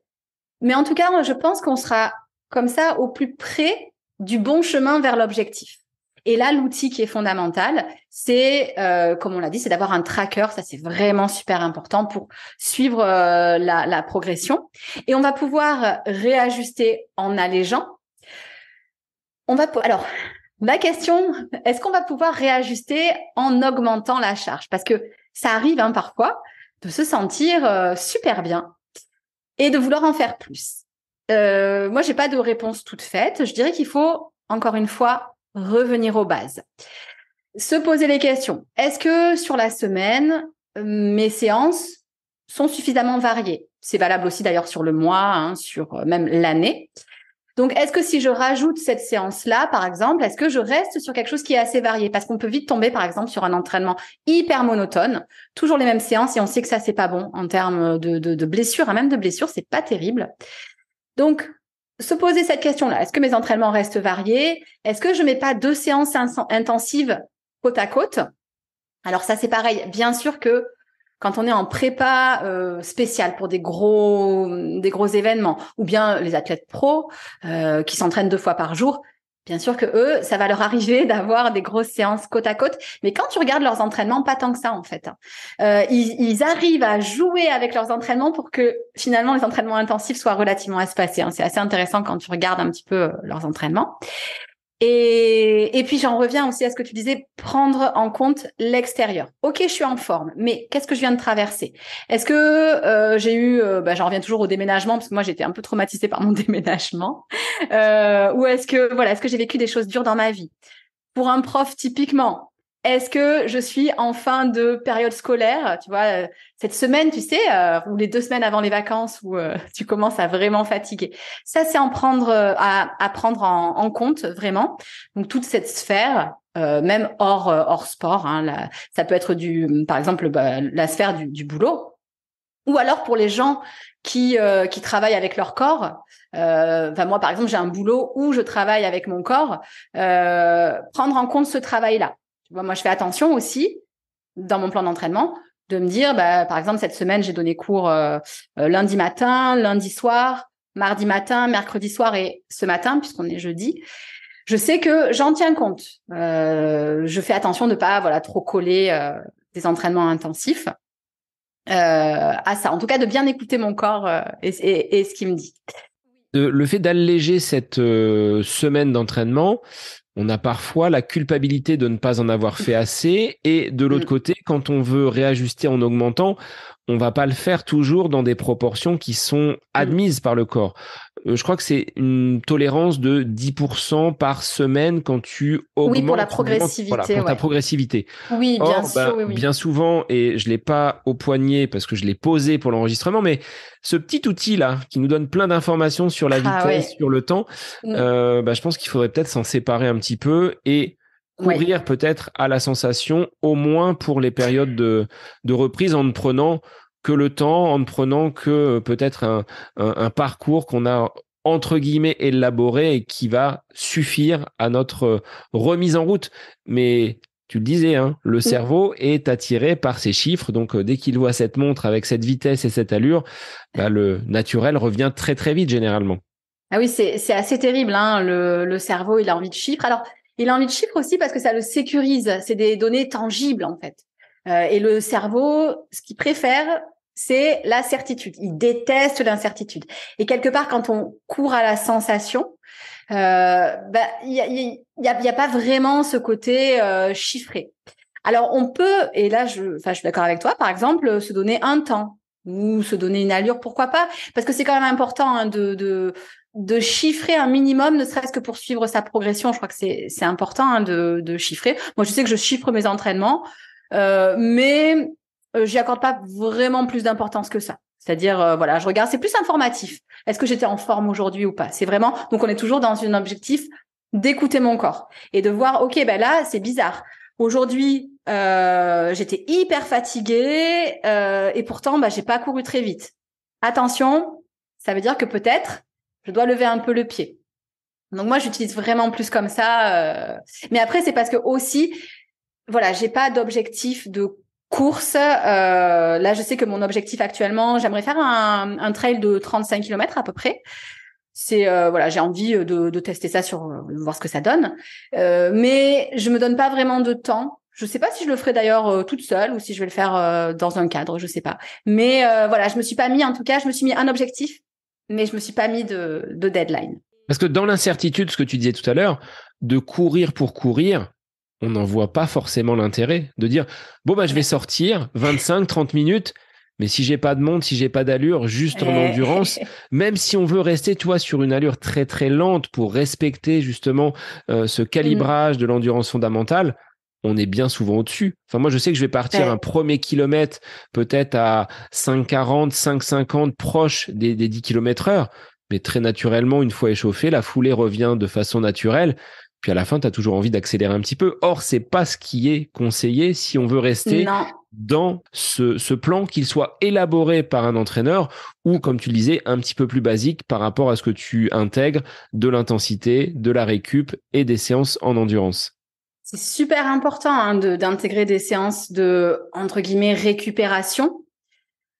mais en tout cas, je pense qu'on sera comme ça au plus près du bon chemin vers l'objectif. Et là, l'outil qui est fondamental, c'est, comme on l'a dit, c'est d'avoir un tracker. Ça, c'est vraiment super important pour suivre la progression. Et on va pouvoir réajuster en allégeant. Alors, la question, est-ce qu'on va pouvoir réajuster en augmentant la charge? Parce que ça arrive parfois de se sentir super bien et de vouloir en faire plus. Moi, j'ai pas de réponse toute faite. Je dirais qu'il faut, encore une fois, revenir aux bases. Se poser les questions. Est-ce que sur la semaine, mes séances sont suffisamment variées? C'est valable aussi d'ailleurs sur le mois, sur même l'année. Donc, est-ce que si je rajoute cette séance-là, par exemple, est-ce que je reste sur quelque chose qui est assez varié? Parce qu'on peut vite tomber, par exemple, sur un entraînement hyper monotone, toujours les mêmes séances, et on sait que ça, c'est pas bon en termes de blessures, même de blessures, c'est pas terrible. Donc, se poser cette question-là, est-ce que mes entraînements restent variés? Est-ce que je mets pas 2 séances intensives côte à côte? Alors ça, c'est pareil. Bien sûr que quand on est en prépa spéciale pour des gros événements, ou bien les athlètes pros qui s'entraînent 2 fois par jour, bien sûr que eux, ça va leur arriver d'avoir des grosses séances côte à côte. Mais quand tu regardes leurs entraînements, pas tant que ça en fait. Ils arrivent à jouer avec leurs entraînements pour que finalement les entraînements intensifs soient relativement espacés. C'est assez intéressant quand tu regardes un petit peu leurs entraînements. Et puis j'en reviens aussi à ce que tu disais, prendre en compte l'extérieur. Ok, je suis en forme, mais qu'est-ce que je viens de traverser? Est-ce que j'ai eu, j'en reviens toujours au déménagement parce que moi j'étais un peu traumatisée par mon déménagement, ou est-ce que j'ai vécu des choses dures dans ma vie? Pour un prof typiquement, est-ce que je suis en fin de période scolaire, tu vois, cette semaine, tu sais, ou les 2 semaines avant les vacances où tu commences à vraiment fatiguer. Ça, c'est à prendre en compte vraiment. Donc toute cette sphère, même hors sport, ça peut être par exemple, la sphère du boulot, ou alors pour les gens qui travaillent avec leur corps. Moi, par exemple, j'ai un boulot où je travaille avec mon corps. Prendre en compte ce travail-là. Tu vois, moi, je fais attention aussi dans mon plan d'entraînement de me dire, par exemple, cette semaine, j'ai donné cours lundi matin, lundi soir, mardi matin, mercredi soir et ce matin, puisqu'on est jeudi. Je sais que j'en tiens compte. Je fais attention de pas trop coller des entraînements intensifs à ça. En tout cas, de bien écouter mon corps et ce qu'il me dit. Le fait d'alléger cette semaine d'entraînement, on a parfois la culpabilité de ne pas en avoir fait assez. Et de l'autre côté, quand on veut réajuster en augmentant, on va pas le faire toujours dans des proportions qui sont admises par le corps. Je crois que c'est une tolérance de 10% par semaine quand tu augmentes. Oui, pour la progressivité. Pour ta progressivité. Oui, bien sûr. Oui. Bien souvent, et je l'ai pas au poignet parce que je l'ai posé pour l'enregistrement, mais ce petit outil-là qui nous donne plein d'informations sur la vitesse, sur le temps, je pense qu'il faudrait peut-être s'en séparer un petit peu et courir peut-être à la sensation, au moins pour les périodes de reprise, en ne prenant que le temps, en ne prenant que peut-être un parcours qu'on a entre guillemets élaboré et qui va suffire à notre remise en route. Mais tu le disais, le cerveau est attiré par ces chiffres, donc dès qu'il voit cette montre avec cette vitesse et cette allure, le naturel revient très très vite généralement. Ah oui, c'est assez terrible, le cerveau, il a envie de chiffres. Alors, il a envie de chiffres aussi parce que ça le sécurise, c'est des données tangibles en fait. Et le cerveau, ce qu'il préfère, c'est la certitude. Il déteste l'incertitude. Et quelque part, quand on court à la sensation, y a pas vraiment ce côté chiffré. Alors, on peut, et là, je suis d'accord avec toi, par exemple, se donner un temps ou se donner une allure, pourquoi pas? Parce que c'est quand même important hein, de chiffrer un minimum, ne serait-ce que pour suivre sa progression. Je crois que c'est important hein, de chiffrer. Moi, je sais que je chiffre mes entraînements, mais j'y accorde pas vraiment plus d'importance que ça. C'est-à-dire, voilà, je regarde, c'est plus informatif. Est-ce que j'étais en forme aujourd'hui ou pas? C'est vraiment, donc on est toujours dans un objectif d'écouter mon corps et de voir, ok, ben là, c'est bizarre. Aujourd'hui, j'étais hyper fatiguée et pourtant, j'ai pas couru très vite. Attention, ça veut dire que peut-être je dois lever un peu le pied. Donc moi, j'utilise vraiment plus comme ça. Mais après, c'est parce que aussi, voilà, j'ai pas d'objectif de course. Là, je sais que mon objectif actuellement, j'aimerais faire un trail de 35 km à peu près. C'est voilà, j'ai envie de tester ça sur voir ce que ça donne. Mais je me donne pas vraiment de temps. Je sais pas si je le ferai d'ailleurs toute seule ou si je vais le faire dans un cadre, je sais pas. Mais voilà, je me suis pas mis, en tout cas, je me suis mis un objectif, mais je me suis pas mis de deadline. Parce que dans l'incertitude, ce que tu disais tout à l'heure, de courir pour courir, on n'en voit pas forcément l'intérêt de dire, bon, je vais sortir 25, 30 minutes, mais si j'ai pas de monde, si j'ai pas d'allure, juste en endurance, même si on veut rester, toi, sur une allure très, très lente pour respecter justement ce calibrage de l'endurance fondamentale, on est bien souvent au-dessus. Enfin, moi, je sais que je vais partir un premier kilomètre peut-être à 5,40, 5,50, proche des 10 km heure. Mais très naturellement, une fois échauffé, la foulée revient de façon naturelle. Puis à la fin, tu as toujours envie d'accélérer un petit peu. Or, c'est pas ce qui est conseillé si on veut rester dans ce plan, qu'il soit élaboré par un entraîneur ou, comme tu le disais, un petit peu plus basique par rapport à ce que tu intègres de l'intensité, de la récup et des séances en endurance. C'est super important hein, d'intégrer des séances de, entre guillemets, récupération.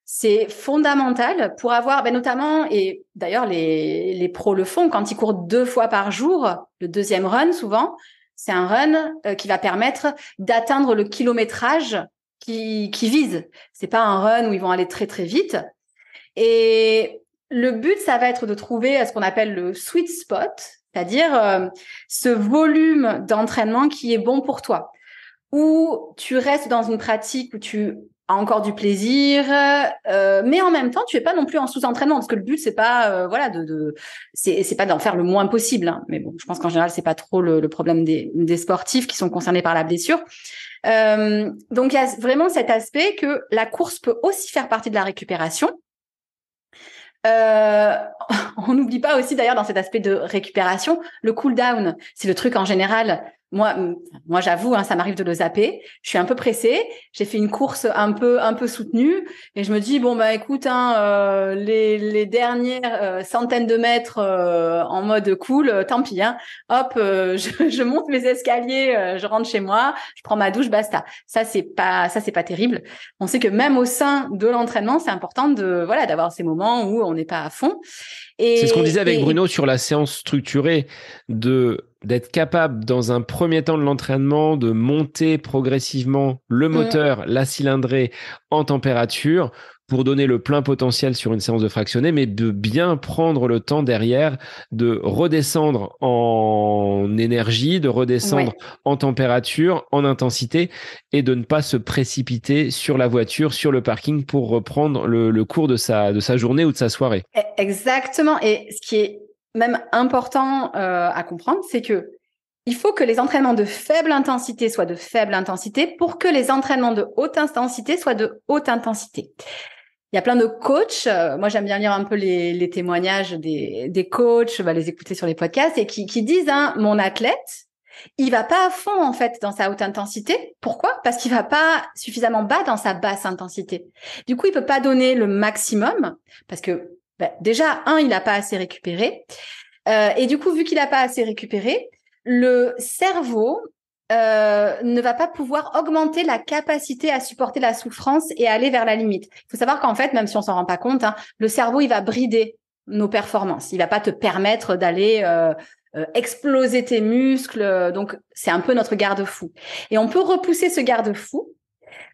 C'est fondamental pour avoir, notamment, et d'ailleurs les pros le font, quand ils courent 2 fois par jour, le deuxième run souvent, c'est un run qui va permettre d'atteindre le kilométrage qui vise. C'est pas un run où ils vont aller très très vite. Et le but, ça va être de trouver ce qu'on appelle le sweet spot, c'est-à-dire ce volume d'entraînement qui est bon pour toi, où tu restes dans une pratique où tu as encore du plaisir, mais en même temps, tu es pas non plus en sous-entraînement, parce que le but c'est pas c'est pas d'en faire le moins possible. Hein. Mais bon, je pense qu'en général c'est pas trop le problème des sportifs qui sont concernés par la blessure. Donc il y a vraiment cet aspect que la course peut aussi faire partie de la récupération. On n'oublie pas aussi d'ailleurs dans cet aspect de récupération le cool down. C'est le truc en général. Moi, j'avoue, hein, ça m'arrive de le zapper. Je suis un peu pressée. J'ai fait une course un peu soutenue et je me dis bon écoute, hein, les dernières centaines de mètres en mode cool, tant pis. Hein. Hop, je monte mes escaliers, je rentre chez moi, je prends ma douche, basta. Ça c'est pas terrible. On sait que même au sein de l'entraînement, c'est important d'avoir ces moments où on n'est pas à fond. C'est ce qu'on disait avec Bruno sur la séance structurée, d'être capable dans un premier temps de l'entraînement de monter progressivement le moteur, la cylindrée en température pour donner le plein potentiel sur une séance de fractionné, mais de bien prendre le temps derrière de redescendre en énergie, de redescendre en température, en intensité et de ne pas se précipiter sur la voiture, sur le parking pour reprendre le cours de sa journée ou de sa soirée. Exactement. Et ce qui est même important à comprendre, c'est que il faut que les entraînements de faible intensité soient de faible intensité pour que les entraînements de haute intensité soient de haute intensité. Il y a plein de coachs. Moi, j'aime bien lire un peu les témoignages des coachs, les écouter sur les podcasts et qui disent, hein, mon athlète, il va pas à fond en fait dans sa haute intensité. Pourquoi? Parce qu'il va pas suffisamment bas dans sa basse intensité. Du coup, il peut pas donner le maximum parce que déjà, il a pas assez récupéré. Et du coup, vu qu'il a pas assez récupéré, le cerveau ne va pas pouvoir augmenter la capacité à supporter la souffrance et aller vers la limite. Il faut savoir qu'en fait, même si on s'en rend pas compte, hein, le cerveau, il va brider nos performances. Il va pas te permettre d'aller exploser tes muscles. Donc, c'est un peu notre garde-fou. Et on peut repousser ce garde-fou,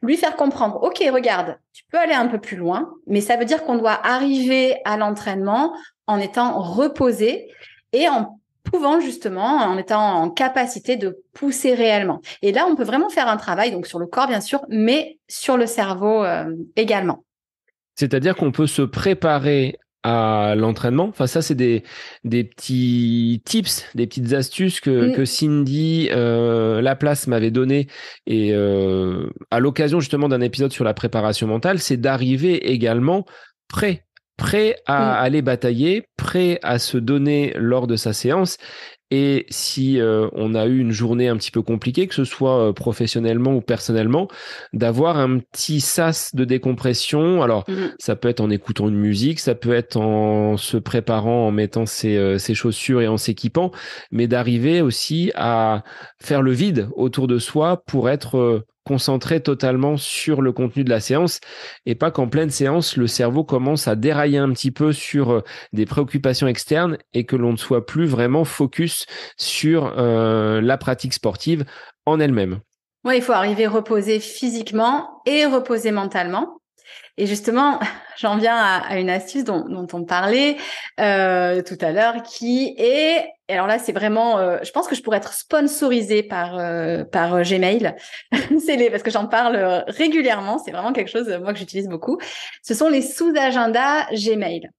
lui faire comprendre, OK, regarde, tu peux aller un peu plus loin, mais ça veut dire qu'on doit arriver à l'entraînement en étant reposé et en pouvant justement, en étant en capacité de pousser réellement. Et là, on peut vraiment faire un travail, donc sur le corps bien sûr, mais sur le cerveau également. C'est-à-dire qu'on peut se préparer à l'entraînement. Enfin, ça, c'est des petits tips, des petites astuces que Cindy Laplace m'avait donné. Et à l'occasion justement d'un épisode sur la préparation mentale, c'est d'arriver également prêt à aller batailler, prêt à se donner lors de sa séance. Et si on a eu une journée un petit peu compliquée, que ce soit professionnellement ou personnellement, d'avoir un petit sas de décompression. Alors, ça peut être en écoutant une musique, ça peut être en se préparant, en mettant ses chaussures et en s'équipant, mais d'arriver aussi à faire le vide autour de soi pour être concentré totalement sur le contenu de la séance et pas qu'en pleine séance, le cerveau commence à dérailler un petit peu sur des préoccupations externes et que l'on ne soit plus vraiment focus sur la pratique sportive en elle-même. Ouais, il faut arriver reposé physiquement et reposé mentalement. Et justement, j'en viens à une astuce dont on parlait tout à l'heure, qui est, et alors là, c'est vraiment, je pense que je pourrais être sponsorisée par Gmail, parce que j'en parle régulièrement, c'est vraiment quelque chose, moi, que j'utilise beaucoup. Ce sont les sous-agendas Gmail.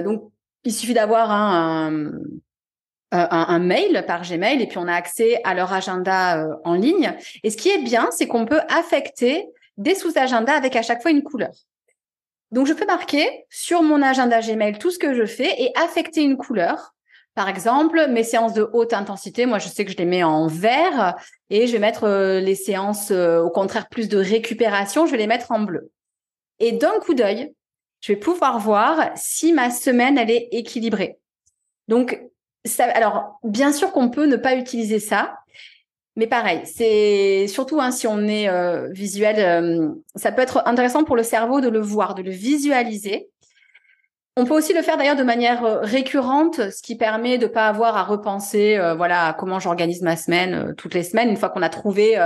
Donc, il suffit d'avoir un mail par Gmail et puis on a accès à leur agenda en ligne. Et ce qui est bien, c'est qu'on peut affecter des sous-agendas avec à chaque fois une couleur. Donc, je peux marquer sur mon agenda Gmail tout ce que je fais et affecter une couleur. Par exemple, mes séances de haute intensité, moi, je sais que je les mets en vert et je vais mettre les séances, au contraire, plus de récupération, je vais les mettre en bleu. Et d'un coup d'œil, je vais pouvoir voir si ma semaine, elle est équilibrée. Donc, alors, bien sûr qu'on peut ne pas utiliser ça, mais pareil, c'est surtout si on est visuel, ça peut être intéressant pour le cerveau de le voir, de le visualiser. On peut aussi le faire d'ailleurs de manière récurrente, ce qui permet de pas avoir à repenser, à comment j'organise ma semaine toutes les semaines, une fois qu'on a trouvé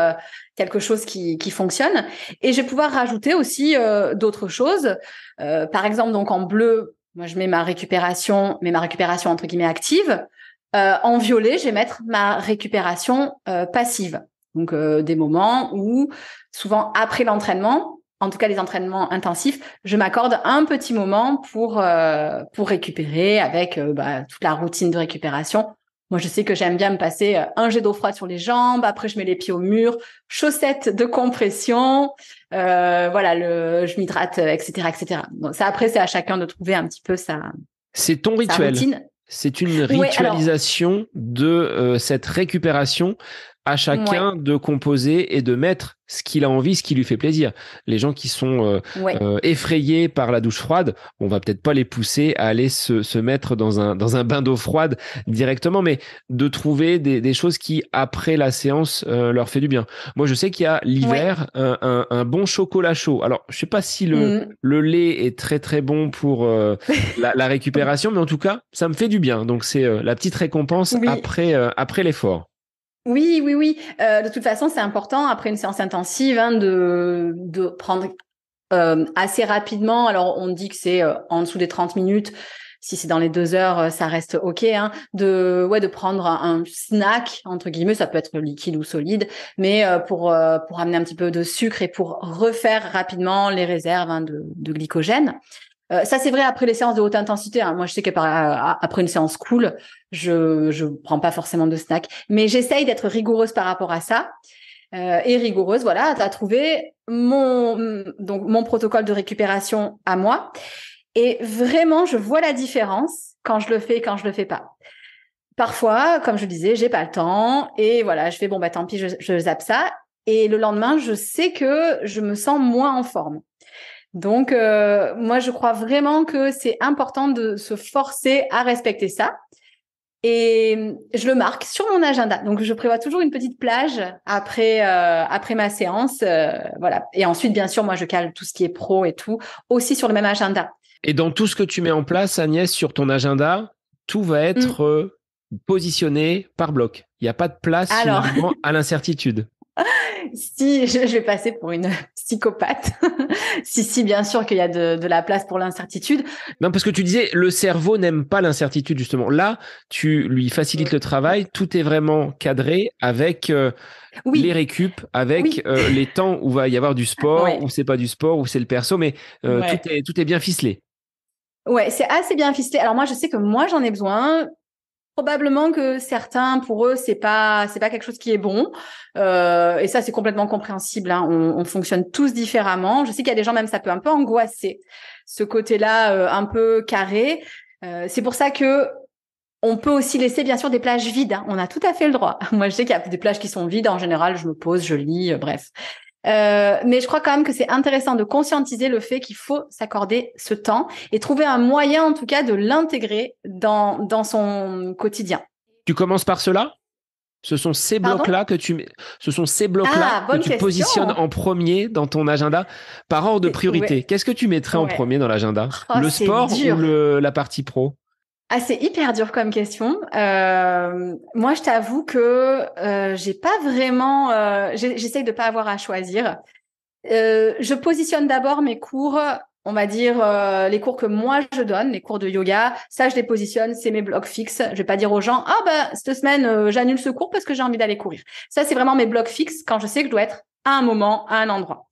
quelque chose qui fonctionne. Et je vais pouvoir rajouter aussi d'autres choses. Par exemple, donc en bleu, moi je mets ma récupération entre guillemets active. En violet, je vais mettre ma récupération passive. Donc, des moments où, souvent après l'entraînement, en tout cas les entraînements intensifs, je m'accorde un petit moment pour récupérer avec toute la routine de récupération. Moi, je sais que j'aime bien me passer un jet d'eau froide sur les jambes. Après, je mets les pieds au mur, chaussettes de compression. Je m'hydrate, etc., etc. Bon, ça, après, c'est à chacun de trouver un petit peu C'est ton rituel. Routine. C'est une ritualisation de cette récupération à chacun de composer et de mettre ce qu'il a envie, ce qui lui fait plaisir. Les gens qui sont effrayés par la douche froide, on va peut-être pas les pousser à aller se mettre dans un bain d'eau froide directement, mais de trouver des choses qui, après la séance, leur fait du bien. Moi, je sais qu'il y a l'hiver un bon chocolat chaud. Alors, je sais pas si le lait est très très bon pour la récupération, mais en tout cas, ça me fait du bien. Donc, c'est la petite récompense après l'effort. Oui. De toute façon, c'est important après une séance intensive de prendre assez rapidement. Alors, on dit que c'est en dessous des 30 minutes. Si c'est dans les 2 heures, ça reste OK. De prendre un snack, entre guillemets, ça peut être liquide ou solide, mais pour amener un petit peu de sucre et pour refaire rapidement les réserves de glycogène. Ça, c'est vrai après les séances de haute intensité. Moi, je sais qu'après une séance cool, je prends pas forcément de snack, mais j'essaye d'être rigoureuse par rapport à ça. Et rigoureuse, à trouver mon protocole de récupération à moi. Et vraiment, je vois la différence quand je le fais et quand je le fais pas. Parfois, comme je disais, j'ai pas le temps et je fais tant pis, je zappe ça. Et le lendemain, je sais que je me sens moins en forme. Donc, moi, je crois vraiment que c'est important de se forcer à respecter ça. Et je le marque sur mon agenda. Donc, je prévois toujours une petite plage après ma séance. Et ensuite, bien sûr, moi, je cale tout ce qui est pro et tout aussi sur le même agenda. Et dans tout ce que tu mets en place, Agnès, sur ton agenda, tout va être positionné par bloc. Il n'y a pas de place finalement à l'incertitude. Si, je vais passer pour une psychopathe. Si, bien sûr qu'il y a de la place pour l'incertitude. Non, parce que tu disais, le cerveau n'aime pas l'incertitude, justement. Là, tu lui facilites le travail, tout est vraiment cadré avec Oui, les récup, avec oui, les temps où va y avoir du sport, ouais, où c'est pas du sport, où c'est le perso, mais ouais. tout est bien ficelé. Ouais, c'est assez bien ficelé. Alors moi, je sais que moi, j'en ai besoin. Probablement que certains, pour eux, c'est pas quelque chose qui est bon. Et ça, c'est complètement compréhensible, hein. On fonctionne tous différemment. Je sais qu'il y a des gens, même, ça peut un peu angoisser, ce côté-là un peu carré. C'est pour ça que on peut aussi laisser, bien sûr, des plages vides, hein. On a tout à fait le droit. Moi, je sais qu'il y a des plages qui sont vides. En général, je me pose, je lis, bref. Mais je crois quand même que c'est intéressant de conscientiser le fait qu'il faut s'accorder ce temps et trouver un moyen, en tout cas, de l'intégrer dans son quotidien. Tu commences par cela? Ce sont ces Pardon? blocs-là que ce sont ces blocs-là Ah, que bonne tu positionnes question. en premier dans ton agenda par ordre de priorité. Ouais, Qu'est-ce que tu mettrais en ouais. premier dans l'agenda? Oh, Le c'est sport ou dur. la partie pro? Ah, c'est hyper dur comme question. Moi, je t'avoue que j'ai pas vraiment. J'essaye de pas avoir à choisir. Je positionne d'abord mes cours, on va dire les cours que moi je donne, les cours de yoga. Ça, je les positionne, c'est mes blocs fixes. Je vais pas dire aux gens, ah bah cette semaine j'annule ce cours parce que j'ai envie d'aller courir. Ça, c'est vraiment mes blocs fixes quand je sais que je dois être à un moment, à un endroit.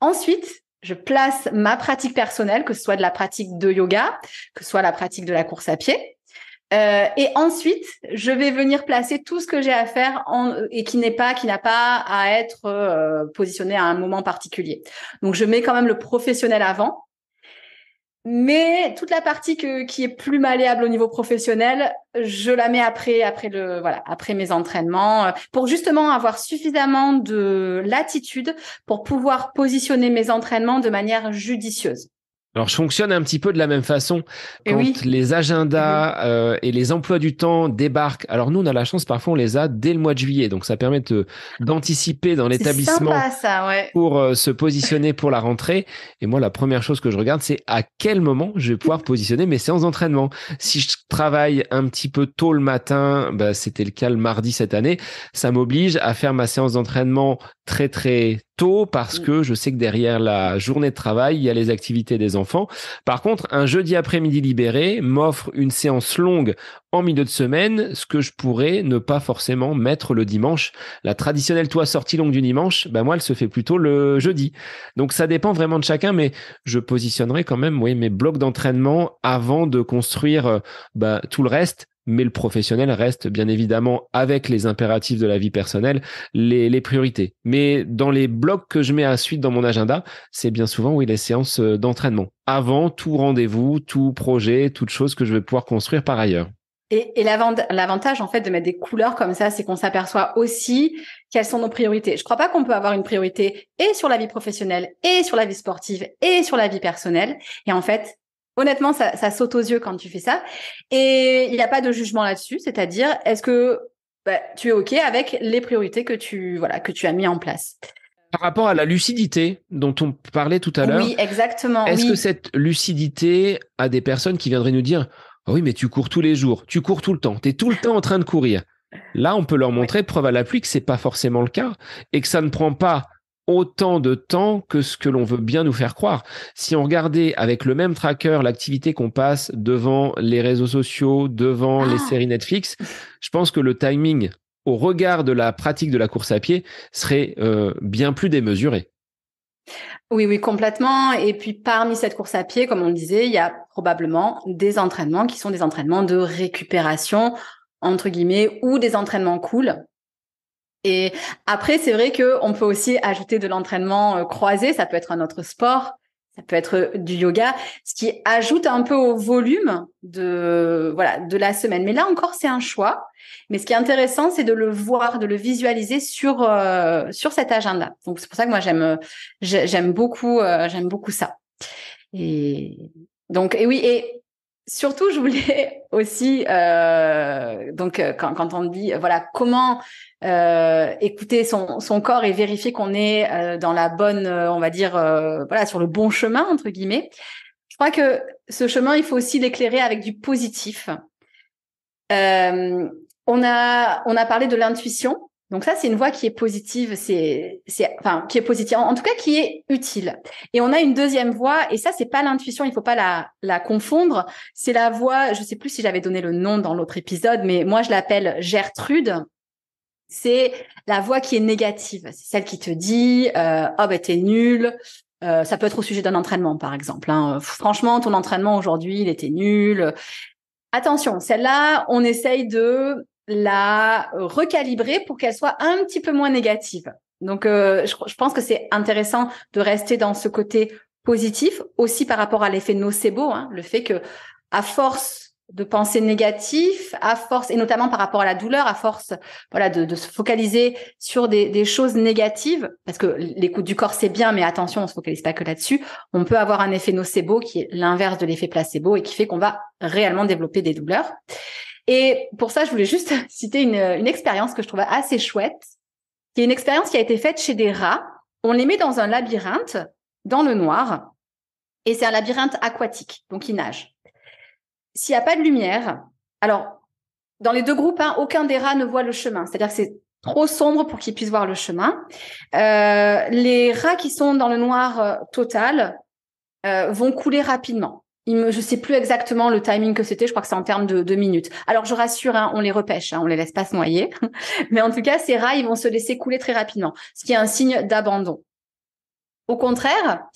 Ensuite, je place ma pratique personnelle, que ce soit de la pratique de yoga, que ce soit la pratique de la course à pied. Et ensuite, je vais venir placer tout ce que j'ai à faire et qui n'a pas à être positionné à un moment particulier. Donc, je mets quand même le professionnel avant. Mais toute la partie qui est plus malléable au niveau professionnel, je la mets après mes entraînements, pour justement avoir suffisamment de latitude pour pouvoir positionner mes entraînements de manière judicieuse. Alors, je fonctionne un petit peu de la même façon Et quand oui, les et oui. agendas et les emplois du temps débarquent. Alors, nous, on a la chance, parfois, on les a dès le mois de juillet. Donc, ça permet d'anticiper dans C'est l'établissement sympa ça, ouais. pour se positionner pour la rentrée. Et moi, la première chose que je regarde, c'est à quel moment je vais pouvoir positionner mes séances d'entraînement. Si je travaille un petit peu tôt le matin, bah, c'était le cas le mardi cette année, ça m'oblige à faire ma séance d'entraînement très très tôt parce que je sais que derrière la journée de travail, il y a les activités des enfants. Par contre, un jeudi après-midi libéré m'offre une séance longue en milieu de semaine, ce que je pourrais ne pas forcément mettre le dimanche. La traditionnelle sortie longue du dimanche, ben moi, elle se fait plutôt le jeudi. Donc ça dépend vraiment de chacun, mais je positionnerai quand même oui, mes blocs d'entraînement avant de construire tout le reste. Mais le professionnel reste bien évidemment avec les impératifs de la vie personnelle, les priorités. Mais dans les blocs que je mets à suite dans mon agenda, c'est bien souvent oui, les séances d'entraînement. Avant tout rendez-vous, tout projet, toute chose que je vais pouvoir construire par ailleurs. Et l'avantage, en fait, de mettre des couleurs comme ça, c'est qu'on s'aperçoit aussi quelles sont nos priorités. Je crois pas qu'on peut avoir une priorité et sur la vie professionnelle, et sur la vie sportive, et sur la vie personnelle. Et en fait, honnêtement, ça saute aux yeux quand tu fais ça. Et il n'y a pas de jugement là-dessus. C'est-à-dire, est-ce que tu es OK avec les priorités que tu as mis en place? Par rapport à la lucidité dont on parlait tout à l'heure, Oui, exactement. est-ce que Oui. cette lucidité a des personnes qui viendraient nous dire oh oui, mais tu cours tous les jours, tu cours tout le temps, tu es tout le temps en train de courir. Là, on peut leur Ouais. montrer, preuve à l'appui, que c'est pas forcément le cas et que ça ne prend pas autant de temps que ce que l'on veut bien nous faire croire. Si on regardait avec le même tracker l'activité qu'on passe devant les réseaux sociaux, devant les Ah, séries Netflix, je pense que le timing au regard de la pratique de la course à pied serait bien plus démesuré. oui, oui, complètement. Et puis, parmi cette course à pied, comme on le disait, il y a probablement des entraînements qui sont des entraînements de récupération, entre guillemets, ou des entraînements cool. Et après, c'est vrai que on peut aussi ajouter de l'entraînement croisé. Ça peut être un autre sport. Ça peut être du yoga, ce qui ajoute un peu au volume de la semaine. Mais là encore, c'est un choix. Mais ce qui est intéressant, c'est de le voir, de le visualiser sur cet agenda. Donc c'est pour ça que moi j'aime beaucoup ça. Et donc et oui et surtout je voulais aussi quand on dit voilà comment écouter son corps et vérifier qu'on est dans la bonne on va dire voilà sur le bon chemin entre guillemets. Je crois que ce chemin il faut aussi l'éclairer avec du positif. On a parlé de l'intuition. Donc ça, c'est une voie qui est positive, enfin, qui est positive, en tout cas, qui est utile. Et on a une deuxième voie, et ça, c'est pas l'intuition, il faut pas la confondre. C'est la voie, je sais plus si j'avais donné le nom dans l'autre épisode, mais moi, je l'appelle Gertrude. C'est la voix qui est négative. C'est celle qui te dit oh ben t'es nul. Ça peut être au sujet d'un entraînement, par exemple. Franchement, ton entraînement aujourd'hui, il était nul. Attention, celle-là, on essaye de la recalibrer pour qu'elle soit un petit peu moins négative. Donc, je pense que c'est intéressant de rester dans ce côté positif, aussi par rapport à l'effet nocebo, le fait que à force de penser négatif, à force, et notamment par rapport à la douleur, à force, voilà, de se focaliser sur des choses négatives, parce que l'écoute du corps, c'est bien, mais attention, on se focalise pas que là-dessus. On peut avoir un effet nocebo qui est l'inverse de l'effet placebo et qui fait qu'on va réellement développer des douleurs. Et pour ça, je voulais juste citer une expérience que je trouvais assez chouette, qui est une expérience qui a été faite chez des rats. On les met dans un labyrinthe, dans le noir, et c'est un labyrinthe aquatique, donc ils nagent. S'il n'y a pas de lumière, alors, dans les deux groupes, aucun des rats ne voit le chemin. C'est-à-dire que c'est trop sombre pour qu'ils puissent voir le chemin. Les rats qui sont dans le noir total vont couler rapidement. Je sais plus exactement le timing que c'était. Je crois que c'est en termes de minutes. Alors, je rassure, on les repêche, on les laisse pas se noyer. Mais en tout cas, ces rats, ils vont se laisser couler très rapidement, ce qui est un signe d'abandon. Au contraire,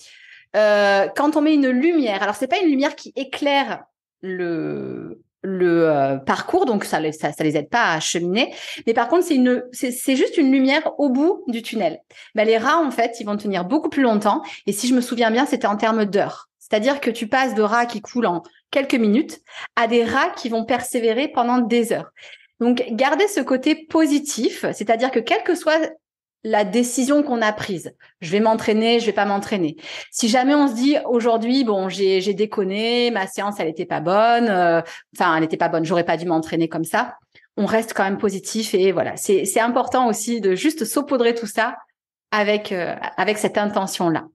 quand on met une lumière, alors c'est pas une lumière qui éclaire le parcours, donc ça les aide pas à cheminer, mais par contre c'est juste une lumière au bout du tunnel. Les rats en fait ils vont tenir beaucoup plus longtemps, et si je me souviens bien c'était en termes d'heures, c'est-à-dire que tu passes de rats qui coulent en quelques minutes à des rats qui vont persévérer pendant des heures. Donc garder ce côté positif, c'est-à-dire que quelle que soit la décision qu'on a prise. Je vais m'entraîner, je vais pas m'entraîner. Si jamais on se dit aujourd'hui, bon, j'ai déconné, ma séance elle était pas bonne, elle n'était pas bonne, j'aurais pas dû m'entraîner comme ça. On reste quand même positif, et voilà, c'est important aussi de juste saupoudrer tout ça avec cette intention-là.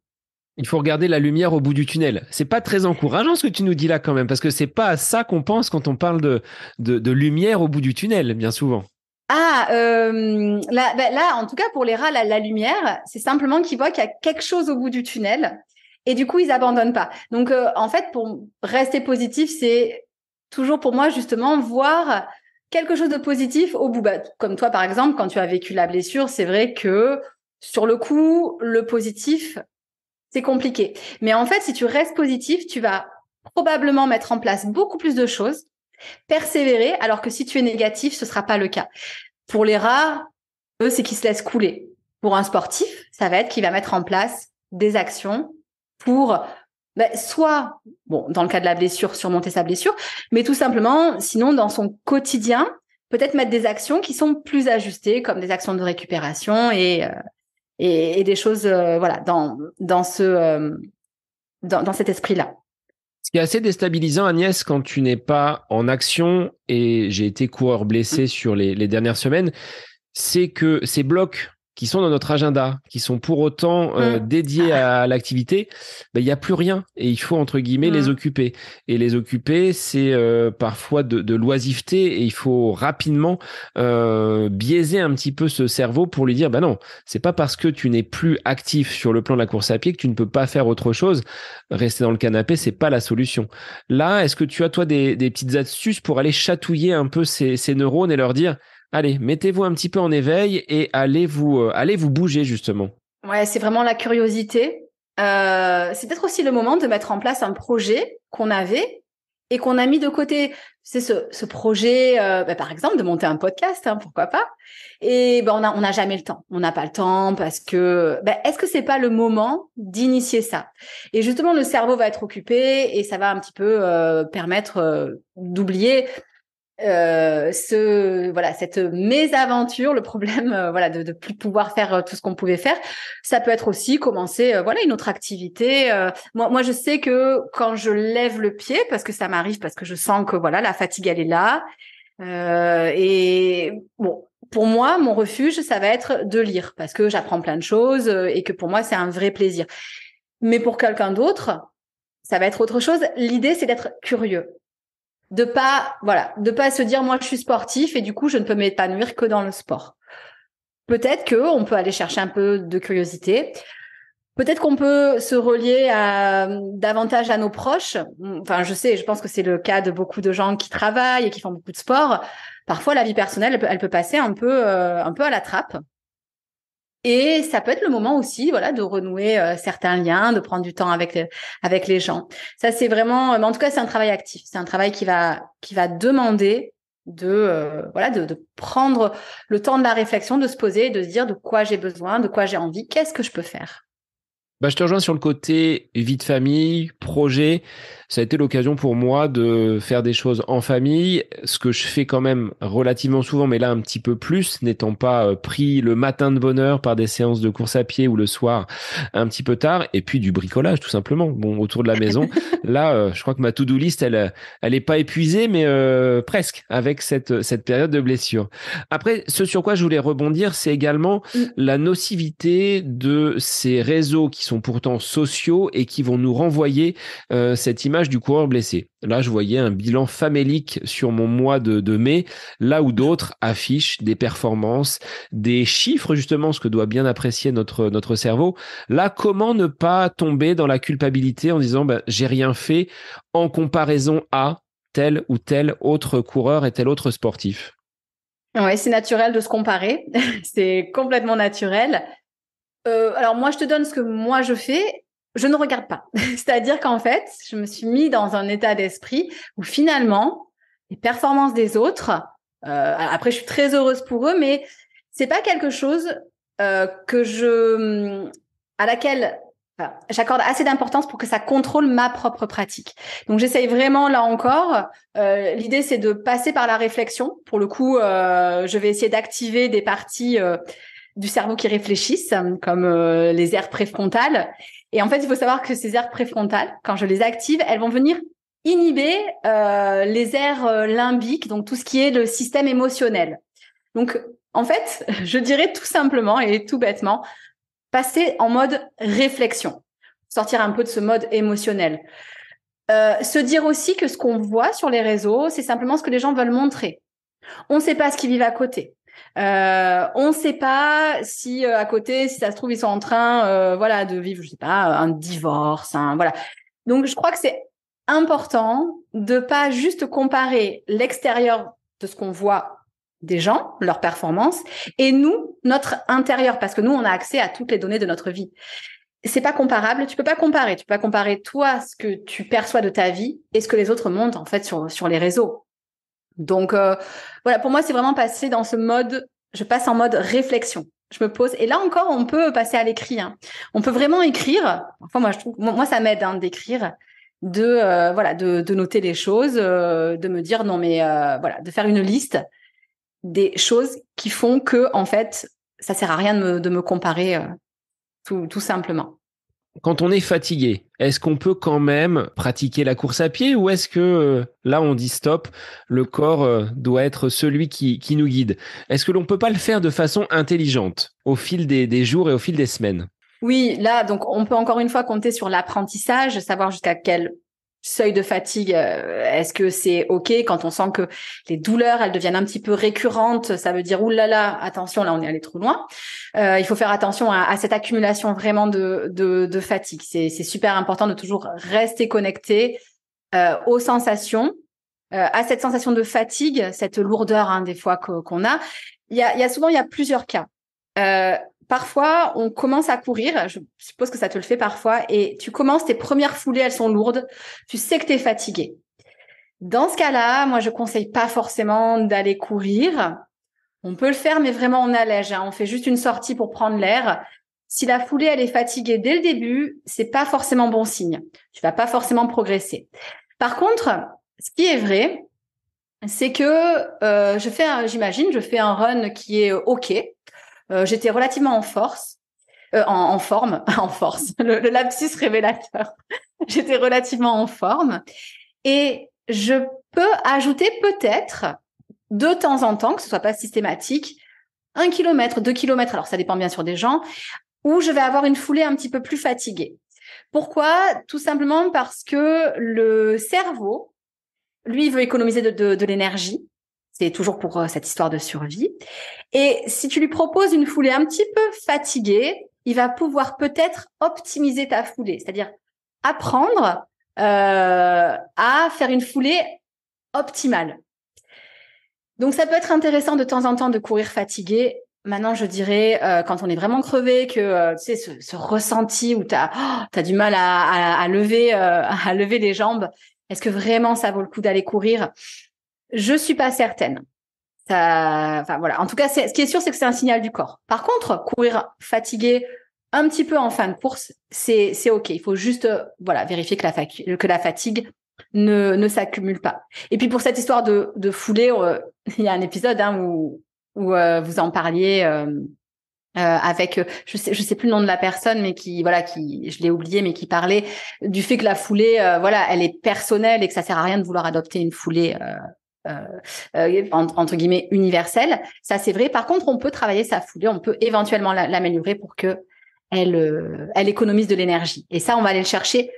Il faut regarder la lumière au bout du tunnel. C'est pas très encourageant ce que tu nous dis là quand même, parce que c'est pas à ça qu'on pense quand on parle de lumière au bout du tunnel, bien souvent. Là, en tout cas, pour les rats, la lumière, c'est simplement qu'ils voient qu'il y a quelque chose au bout du tunnel, et du coup, ils abandonnent pas. Donc, en fait, pour rester positif, c'est toujours pour moi, justement, voir quelque chose de positif au bout. Comme toi, par exemple, quand tu as vécu la blessure, c'est vrai que sur le coup, le positif, c'est compliqué. Mais en fait, si tu restes positif, tu vas probablement mettre en place beaucoup plus de choses, persévérer, alors que si tu es négatif, ce sera pas le cas. Pour les rats, eux, c'est qu'ils se laissent couler. Pour un sportif, ça va être qu'il va mettre en place des actions pour soit, bon, dans le cas de la blessure, surmonter sa blessure, mais tout simplement, sinon, dans son quotidien, peut-être mettre des actions qui sont plus ajustées, comme des actions de récupération et des choses, voilà, dans cet esprit-là. Ce qui est assez déstabilisant, Agnès, quand tu n'es pas en action, et j'ai été coureur blessé sur les dernières semaines, c'est que ces blocs qui sont dans notre agenda, qui sont pour autant dédiés à l'activité, il n'y a plus rien, et il faut entre guillemets les occuper. Et les occuper, c'est parfois de l'oisiveté, et il faut rapidement biaiser un petit peu ce cerveau pour lui dire non, c'est pas parce que tu n'es plus actif sur le plan de la course à pied que tu ne peux pas faire autre chose. Rester dans le canapé, c'est pas la solution. Là, est-ce que tu as toi des petites astuces pour aller chatouiller un peu ces neurones et leur dire allez, mettez-vous un petit peu en éveil et allez vous bouger, justement. Ouais, c'est vraiment la curiosité. C'est peut-être aussi le moment de mettre en place un projet qu'on avait et qu'on a mis de côté. C'est ce projet, par exemple, de monter un podcast, pourquoi pas. Et on n'a jamais le temps. On n'a pas le temps parce que est-ce que c'est pas le moment d'initier ça? Et justement, le cerveau va être occupé et ça va un petit peu permettre d'oublier cette mésaventure, le problème de plus pouvoir faire tout ce qu'on pouvait faire. Ça peut être aussi commencer une autre activité. Moi je sais que quand je lève le pied, parce que ça m'arrive, parce que je sens que la fatigue elle est là, et bon, pour moi mon refuge ça va être de lire, parce que j'apprends plein de choses et que pour moi c'est un vrai plaisir. Mais pour quelqu'un d'autre ça va être autre chose. L'idée c'est d'être curieux. De pas se dire moi je suis sportif et du coup je ne peux m'épanouir que dans le sport. peut-être qu'on peut aller chercher un peu de curiosité. Peut-être qu'on peut se relier davantage à nos proches. Enfin, je pense que c'est le cas de beaucoup de gens qui travaillent et qui font beaucoup de sport. Parfois, la vie personnelle, elle peut passer un peu à la trappe. Et ça peut être le moment aussi, voilà, de renouer certains liens, de prendre du temps avec les gens. Ça, c'est vraiment, mais en tout cas, c'est un travail actif. C'est un travail qui va demander de prendre le temps de la réflexion, de se poser et de se dire de quoi j'ai besoin, de quoi j'ai envie, qu'est-ce que je peux faire. Je te rejoins sur le côté vie de famille, projet. Ça a été l'occasion pour moi de faire des choses en famille, ce que je fais quand même relativement souvent, mais là un petit peu plus, n'étant pas pris le matin de bonne heure par des séances de course à pied ou le soir un petit peu tard, et puis du bricolage tout simplement, bon, autour de la maison. Là, je crois que ma to-do list, elle est pas épuisée, mais presque, avec cette période de blessure. Après, ce sur quoi je voulais rebondir, c'est également la nocivité de ces réseaux qui sont pourtant sociaux et qui vont nous renvoyer cette image du coureur blessé. Là, je voyais un bilan famélique sur mon mois de mai, là où d'autres affichent des performances, des chiffres, justement, ce que doit bien apprécier notre cerveau. Là, comment ne pas tomber dans la culpabilité en disant j'ai rien fait en comparaison à tel ou tel autre coureur et tel autre sportif? Ouais, c'est naturel de se comparer. C'est complètement naturel. Alors moi, je te donne ce que moi je fais. Je ne regarde pas. C'est-à-dire qu'en fait, je me suis mis dans un état d'esprit où finalement, les performances des autres, après, je suis très heureuse pour eux, mais c'est pas quelque chose à laquelle j'accorde assez d'importance pour que ça contrôle ma propre pratique. Donc, j'essaye vraiment, là encore, l'idée, c'est de passer par la réflexion. Pour le coup, je vais essayer d'activer des parties du cerveau qui réfléchissent, comme les aires préfrontales. Et en fait, il faut savoir que ces aires préfrontales, quand je les active, elles vont venir inhiber les aires limbiques, donc tout ce qui est le système émotionnel. Donc, en fait, je dirais tout simplement et tout bêtement, passer en mode réflexion, sortir un peu de ce mode émotionnel. Se dire aussi que ce qu'on voit sur les réseaux, c'est simplement ce que les gens veulent montrer. On ne sait pas ce qu'ils vivent à côté. On ne sait pas si à côté, si ça se trouve, ils sont en train, de vivre, je sais pas, un divorce, voilà. Donc, je crois que c'est important de pas juste comparer l'extérieur de ce qu'on voit des gens, leur performance, et nous, notre intérieur, parce que nous, on a accès à toutes les données de notre vie. C'est pas comparable. Tu peux pas comparer. Tu peux pas comparer toi, ce que tu perçois de ta vie et ce que les autres montrent en fait sur les réseaux. Donc voilà, pour moi, c'est vraiment passer dans ce mode, je passe en mode réflexion. Je me pose, et là encore, on peut passer à l'écrit. On peut vraiment écrire. Enfin, moi, ça m'aide d'écrire, de noter les choses, de me dire non, mais de faire une liste des choses qui font que en fait, ça sert à rien de me comparer, tout simplement. Quand on est fatigué, est-ce qu'on peut quand même pratiquer la course à pied ou est-ce que là on dit stop, le corps doit être celui qui nous guide? Est-ce que l'on peut pas le faire de façon intelligente au fil des jours et au fil des semaines? Oui, là, donc on peut encore une fois compter sur l'apprentissage, savoir jusqu'à quel seuil de fatigue est-ce que c'est OK quand on sent que les douleurs, elles deviennent un petit peu récurrentes, ça veut dire oulala, attention, là on est allé trop loin. Il faut faire attention à cette accumulation vraiment de fatigue. C'est super important de toujours rester connecté aux sensations, à cette sensation de fatigue, cette lourdeur des fois qu'on a. Il y a plusieurs cas. Parfois, on commence à courir. Je suppose que ça te le fait parfois. Et tu commences, tes premières foulées, elles sont lourdes. Tu sais que tu es fatigué. Dans ce cas-là, moi, je conseille pas forcément d'aller courir. On peut le faire, mais vraiment en allège. On fait juste une sortie pour prendre l'air. Si la foulée, elle est fatiguée dès le début, c'est pas forcément bon signe. Tu vas pas forcément progresser. Par contre, ce qui est vrai, c'est que je fais un run qui est OK. J'étais relativement en force, en forme, en force. Le lapsus révélateur. J'étais relativement en forme et je peux ajouter peut-être de temps en temps, que ce soit pas systématique, 1 kilomètre, 2 kilomètres. Alors ça dépend bien sûr des gens, où je vais avoir une foulée un petit peu plus fatiguée. Pourquoi? Tout simplement parce que le cerveau, lui, il veut économiser de l'énergie. C'est toujours pour cette histoire de survie. Et si tu lui proposes une foulée un petit peu fatiguée, il va pouvoir peut-être optimiser ta foulée, c'est-à-dire apprendre à faire une foulée optimale. Donc, ça peut être intéressant de temps en temps de courir fatigué. Maintenant, je dirais, quand on est vraiment crevé, que tu sais, ce ressenti où t'as du mal à lever les jambes, est-ce que vraiment ça vaut le coup d'aller courir? Je suis pas certaine. Enfin voilà. En tout cas, ce qui est sûr, c'est que c'est un signal du corps. Par contre, courir fatigué un petit peu en fin de course, c'est ok. Il faut juste vérifier que la fatigue ne s'accumule pas. Et puis pour cette histoire de foulée, il y a un épisode où vous en parliez avec je sais plus le nom de la personne, mais qui je l'ai oublié, mais qui parlait du fait que la foulée elle est personnelle et que ça sert à rien de vouloir adopter une foulée entre guillemets universelle. Ça c'est vrai. Par contre, on peut travailler sa foulée, on peut éventuellement l'améliorer pour que elle économise de l'énergie. Et ça, on va aller le chercher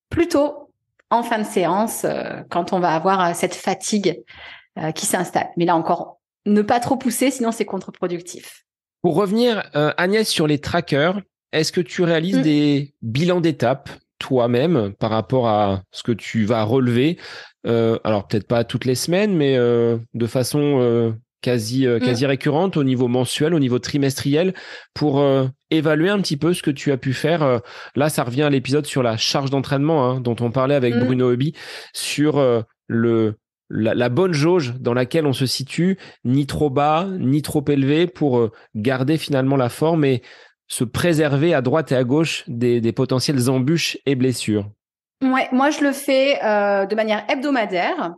plutôt en fin de séance quand on va avoir cette fatigue qui s'installe. Mais là encore, ne pas trop pousser, sinon c'est contre-productif. Pour revenir, Agnès, sur les trackers, est-ce que tu réalises des bilans d'étapes toi-même par rapport à ce que tu vas relever? Alors peut-être pas toutes les semaines, mais de façon quasi récurrente au niveau mensuel, au niveau trimestriel, pour évaluer un petit peu ce que tu as pu faire. Là, ça revient à l'épisode sur la charge d'entraînement dont on parlait avec Bruno Heuby, sur la bonne jauge dans laquelle on se situe, ni trop bas, ni trop élevé, pour garder finalement la forme et se préserver à droite et à gauche des potentielles embûches et blessures. Ouais, moi je le fais de manière hebdomadaire.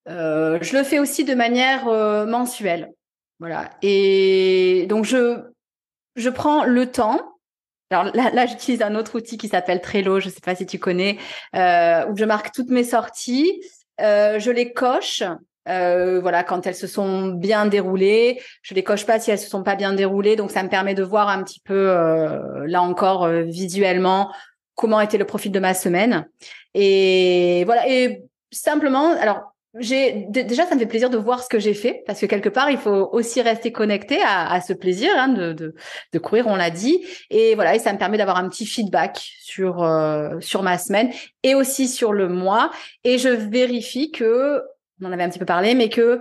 Je le fais aussi de manière mensuelle. Voilà. Et donc je prends le temps. Alors là j'utilise un autre outil qui s'appelle Trello, je sais pas si tu connais, où je marque toutes mes sorties. Je les coche, quand elles se sont bien déroulées. Je les coche pas si elles se sont pas bien déroulées, donc ça me permet de voir un petit peu, là encore, visuellement, comment était le profil de ma semaine. Et voilà. Et simplement, alors déjà, ça me fait plaisir de voir ce que j'ai fait, parce que quelque part, il faut aussi rester connecté à ce plaisir de courir, on l'a dit. Et voilà, et ça me permet d'avoir un petit feedback sur ma semaine et aussi sur le mois. Et je vérifie on en avait un petit peu parlé, mais que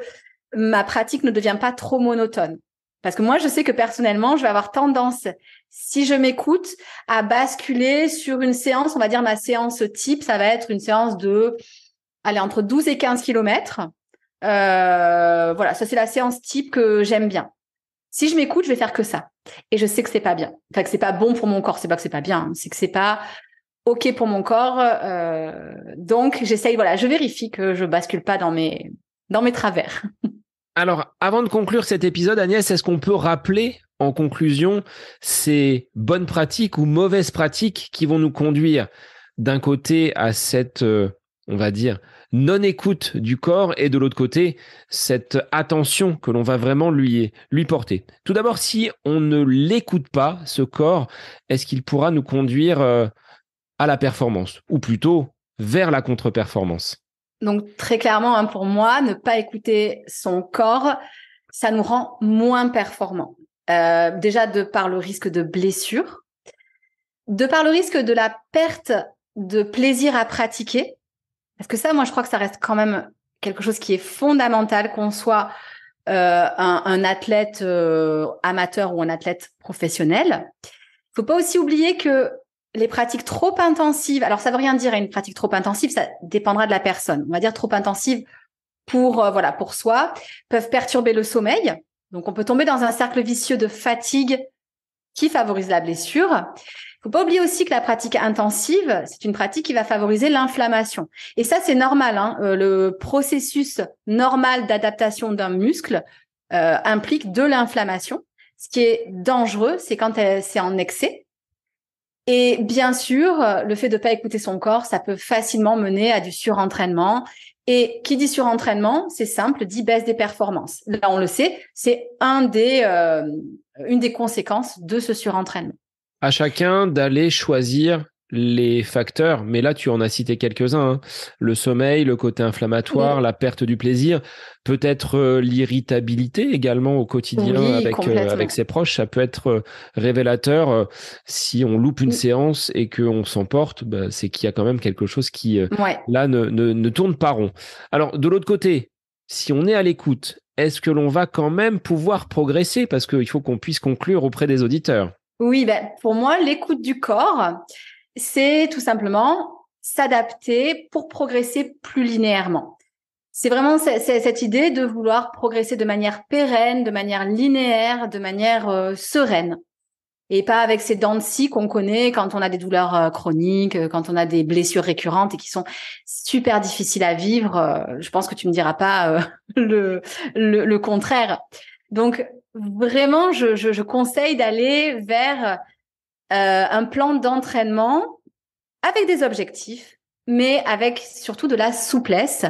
ma pratique ne devient pas trop monotone. Parce que moi, je sais que personnellement, je vais avoir tendance, si je m'écoute, à basculer sur une séance, on va dire ma séance type, ça va être une séance entre 12 et 15 kilomètres. Ça c'est la séance type que j'aime bien. Si je m'écoute, je vais faire que ça. Et je sais que c'est pas bien. Enfin, que c'est pas bon pour mon corps. C'est pas que c'est pas bien, c'est que c'est pas OK pour mon corps. Donc, j'essaye, je vérifie que je bascule pas dans mes travers. Alors, avant de conclure cet épisode, Agnès, est-ce qu'on peut rappeler en conclusion ces bonnes pratiques ou mauvaises pratiques qui vont nous conduire d'un côté à cette, on va dire, non-écoute du corps et de l'autre côté, cette attention que l'on va vraiment lui porter? Tout d'abord, si on ne l'écoute pas, ce corps, est-ce qu'il pourra nous conduire à la performance ou plutôt vers la contre-performance? Donc, très clairement, pour moi, ne pas écouter son corps, ça nous rend moins performants. Déjà, de par le risque de blessure, de par le risque de la perte de plaisir à pratiquer. Parce que ça, moi, je crois que ça reste quand même quelque chose qui est fondamental, qu'on soit un athlète amateur ou un athlète professionnel. Il faut pas aussi oublier que les pratiques trop intensives, alors ça veut rien dire une pratique trop intensive, ça dépendra de la personne. On va dire trop intensive pour soi, peuvent perturber le sommeil. Donc on peut tomber dans un cercle vicieux de fatigue qui favorise la blessure. Il faut pas oublier aussi que la pratique intensive, c'est une pratique qui va favoriser l'inflammation. Et ça, c'est normal. Le processus normal d'adaptation d'un muscle implique de l'inflammation. Ce qui est dangereux, c'est quand c'est en excès. Et bien sûr, le fait de pas écouter son corps, ça peut facilement mener à du surentraînement. Et qui dit surentraînement, c'est simple, dit baisse des performances. Là, on le sait, c'est une des conséquences de ce surentraînement. À chacun d'aller choisir les facteurs, mais là tu en as cité quelques-uns, hein. Le sommeil, le côté inflammatoire, Oui, la perte du plaisir, peut-être l'irritabilité également au quotidien oui, avec complètement. ses proches, ça peut être révélateur. Si on loupe une séance et qu'on s'emporte, bah, c'est qu'il y a quand même quelque chose qui Ouais. là ne tourne pas rond. Alors de l'autre côté, si on est à l'écoute, est-ce que l'on va quand même pouvoir progresser? Parce qu'il faut qu'on puisse conclure auprès des auditeurs. Oui, ben, pour moi, l'écoute du corps, c'est tout simplement s'adapter pour progresser plus linéairement. C'est vraiment cette idée de vouloir progresser de manière pérenne, de manière linéaire, de manière sereine. Et pas avec ces dents de scie qu'on connaît quand on a des douleurs chroniques, quand on a des blessures récurrentes et qui sont super difficiles à vivre. Je pense que tu me diras pas le contraire. Donc, vraiment, je conseille d'aller vers un plan d'entraînement avec des objectifs, mais avec surtout de la souplesse,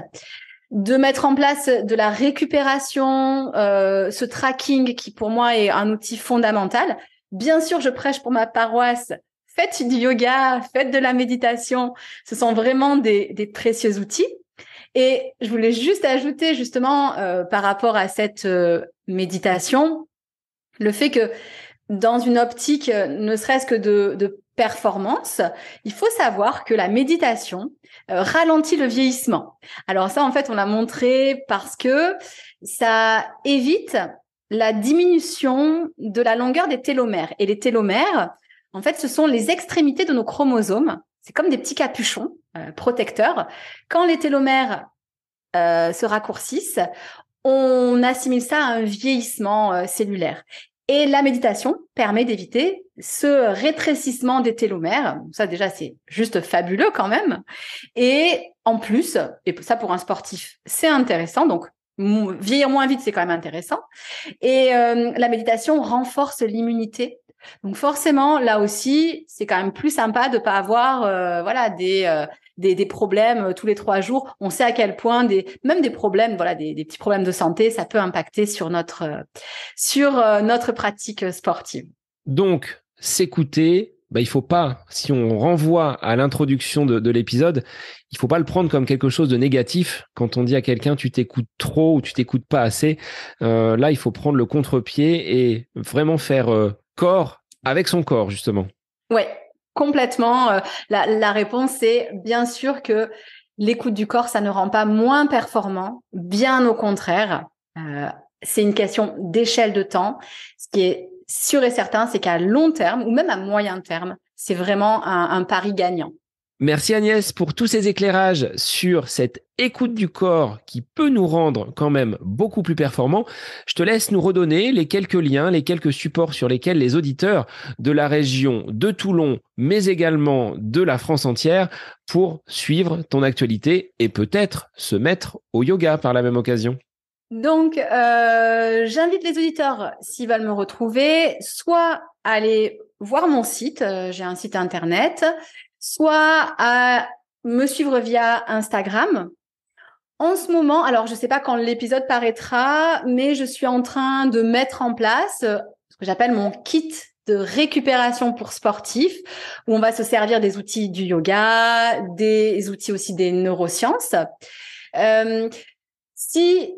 de mettre en place de la récupération, ce tracking qui pour moi est un outil fondamental. Bien sûr, je prêche pour ma paroisse. Faites du yoga, faites de la méditation. Ce sont vraiment des précieux outils. Et je voulais juste ajouter justement par rapport à cette méditation, le fait que dans une optique ne serait-ce que de performance, il faut savoir que la méditation ralentit le vieillissement. Alors ça, en fait, on l'a montré parce que ça évite la diminution de la longueur des télomères. Et les télomères, en fait, ce sont les extrémités de nos chromosomes. C'est comme des petits capuchons protecteurs. Quand les télomères se raccourcissent, on assimile ça à un vieillissement cellulaire. Et la méditation permet d'éviter ce rétrécissement des télomères. Ça, déjà, c'est juste fabuleux quand même. Et en plus, et ça pour un sportif, c'est intéressant. Donc, vieillir moins vite, c'est quand même intéressant. Et la méditation renforce l'immunité. Donc forcément, là aussi, c'est quand même plus sympa de pas avoir voilà des problèmes tous les 3 jours. On sait à quel point même des problèmes, voilà des petits problèmes de santé, ça peut impacter sur notre pratique sportive. Donc, s'écouter, bah, il faut pas, si on renvoie à l'introduction de l'épisode, il faut pas le prendre comme quelque chose de négatif. Quand on dit à quelqu'un tu t'écoutes trop ou tu t'écoutes pas assez, là, il faut prendre le contre-pied et vraiment faire corps avec son corps, justement. Ouais, complètement. La réponse est bien sûr que l'écoute du corps, ça ne rend pas moins performant, bien au contraire. Euh, c'est une question d'échelle de temps. Ce qui est sûr et certain, c'est qu'à long terme ou même à moyen terme, c'est vraiment un pari gagnant. Merci Agnès pour tous ces éclairages sur cette écoute du corps qui peut nous rendre quand même beaucoup plus performants. Je te laisse nous redonner les quelques liens, les quelques supports sur lesquels les auditeurs de la région de Toulon, mais également de la France entière, pour suivre ton actualité et peut-être se mettre au yoga par la même occasion. Donc, j'invite les auditeurs, s'ils veulent me retrouver, soit à aller voir mon site, j'ai un site internet, soit à me suivre via Instagram. En ce moment, alors je ne sais pas quand l'épisode paraîtra, mais je suis en train de mettre en place ce que j'appelle mon kit de récupération pour sportifs, où on va se servir des outils du yoga, des outils aussi des neurosciences. Si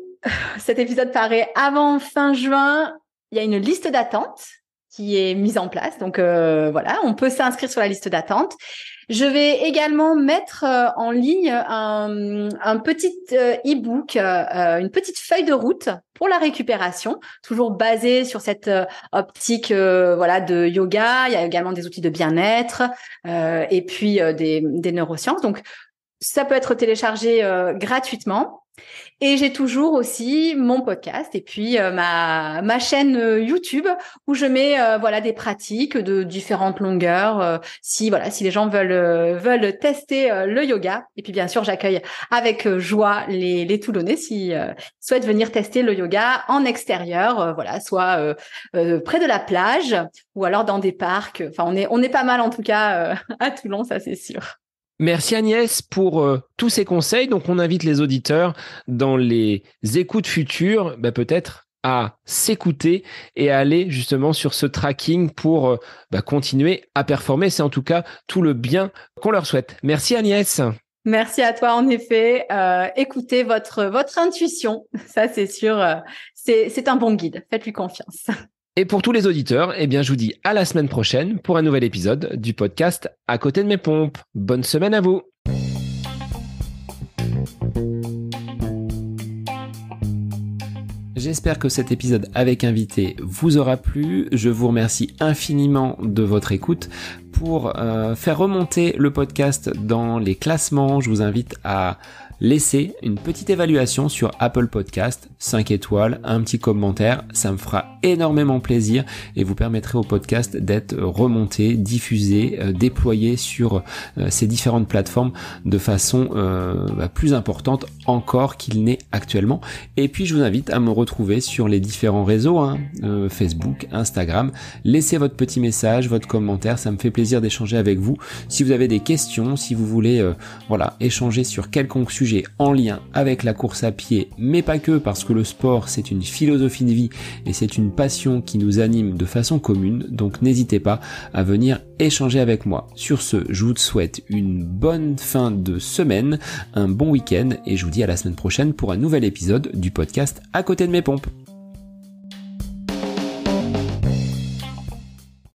cet épisode paraît avant fin juin, il y a une liste d'attente qui est mise en place. Donc voilà, on peut s'inscrire sur la liste d'attente. Je vais également mettre en ligne un petit e-book, une petite feuille de route pour la récupération, toujours basée sur cette optique voilà de yoga. Il y a également des outils de bien-être et puis des neurosciences. Donc ça peut être téléchargé gratuitement. Et j'ai toujours aussi mon podcast et puis ma chaîne YouTube où je mets voilà des pratiques de différentes longueurs si les gens veulent tester le yoga. Et puis bien sûr, j'accueille avec joie les Toulonnais si souhaitent venir tester le yoga en extérieur, soit près de la plage ou alors dans des parcs. Enfin, on est pas mal en tout cas à Toulon, ça c'est sûr. Merci Agnès pour tous ces conseils. Donc on invite les auditeurs dans les écoutes futures, peut-être à s'écouter et à aller justement sur ce tracking pour continuer à performer. C'est en tout cas tout le bien qu'on leur souhaite. Merci Agnès. Merci à toi, en effet. Écoutez votre intuition, ça c'est sûr, c'est un bon guide. Faites-lui confiance. Et pour tous les auditeurs, je vous dis à la semaine prochaine pour un nouvel épisode du podcast À côté de mes pompes. Bonne semaine à vous. J'espère que cet épisode avec invité vous aura plu. Je vous remercie infiniment de votre écoute. Pour faire remonter le podcast dans les classements, je vous invite à laisser une petite évaluation sur Apple Podcast, 5 étoiles, un petit commentaire, ça me fera énormément plaisir et vous permettrez au podcast d'être remonté, diffusé, déployé sur ces différentes plateformes de façon plus importante encore qu'il n'est actuellement. Et puis je vous invite à me retrouver sur les différents réseaux, Facebook, Instagram. Laissez votre petit message, votre commentaire, ça me fait plaisir d'échanger avec vous. Si vous avez des questions, si vous voulez échanger sur quelconque sujet en lien avec la course à pied, mais pas que, parce que le sport c'est une philosophie de vie et c'est une passion qui nous anime de façon commune, donc n'hésitez pas à venir échanger avec moi. Sur ce, je vous souhaite une bonne fin de semaine, un bon week-end et je vous dis à la semaine prochaine pour un nouvel épisode du podcast À côté de mes pompes.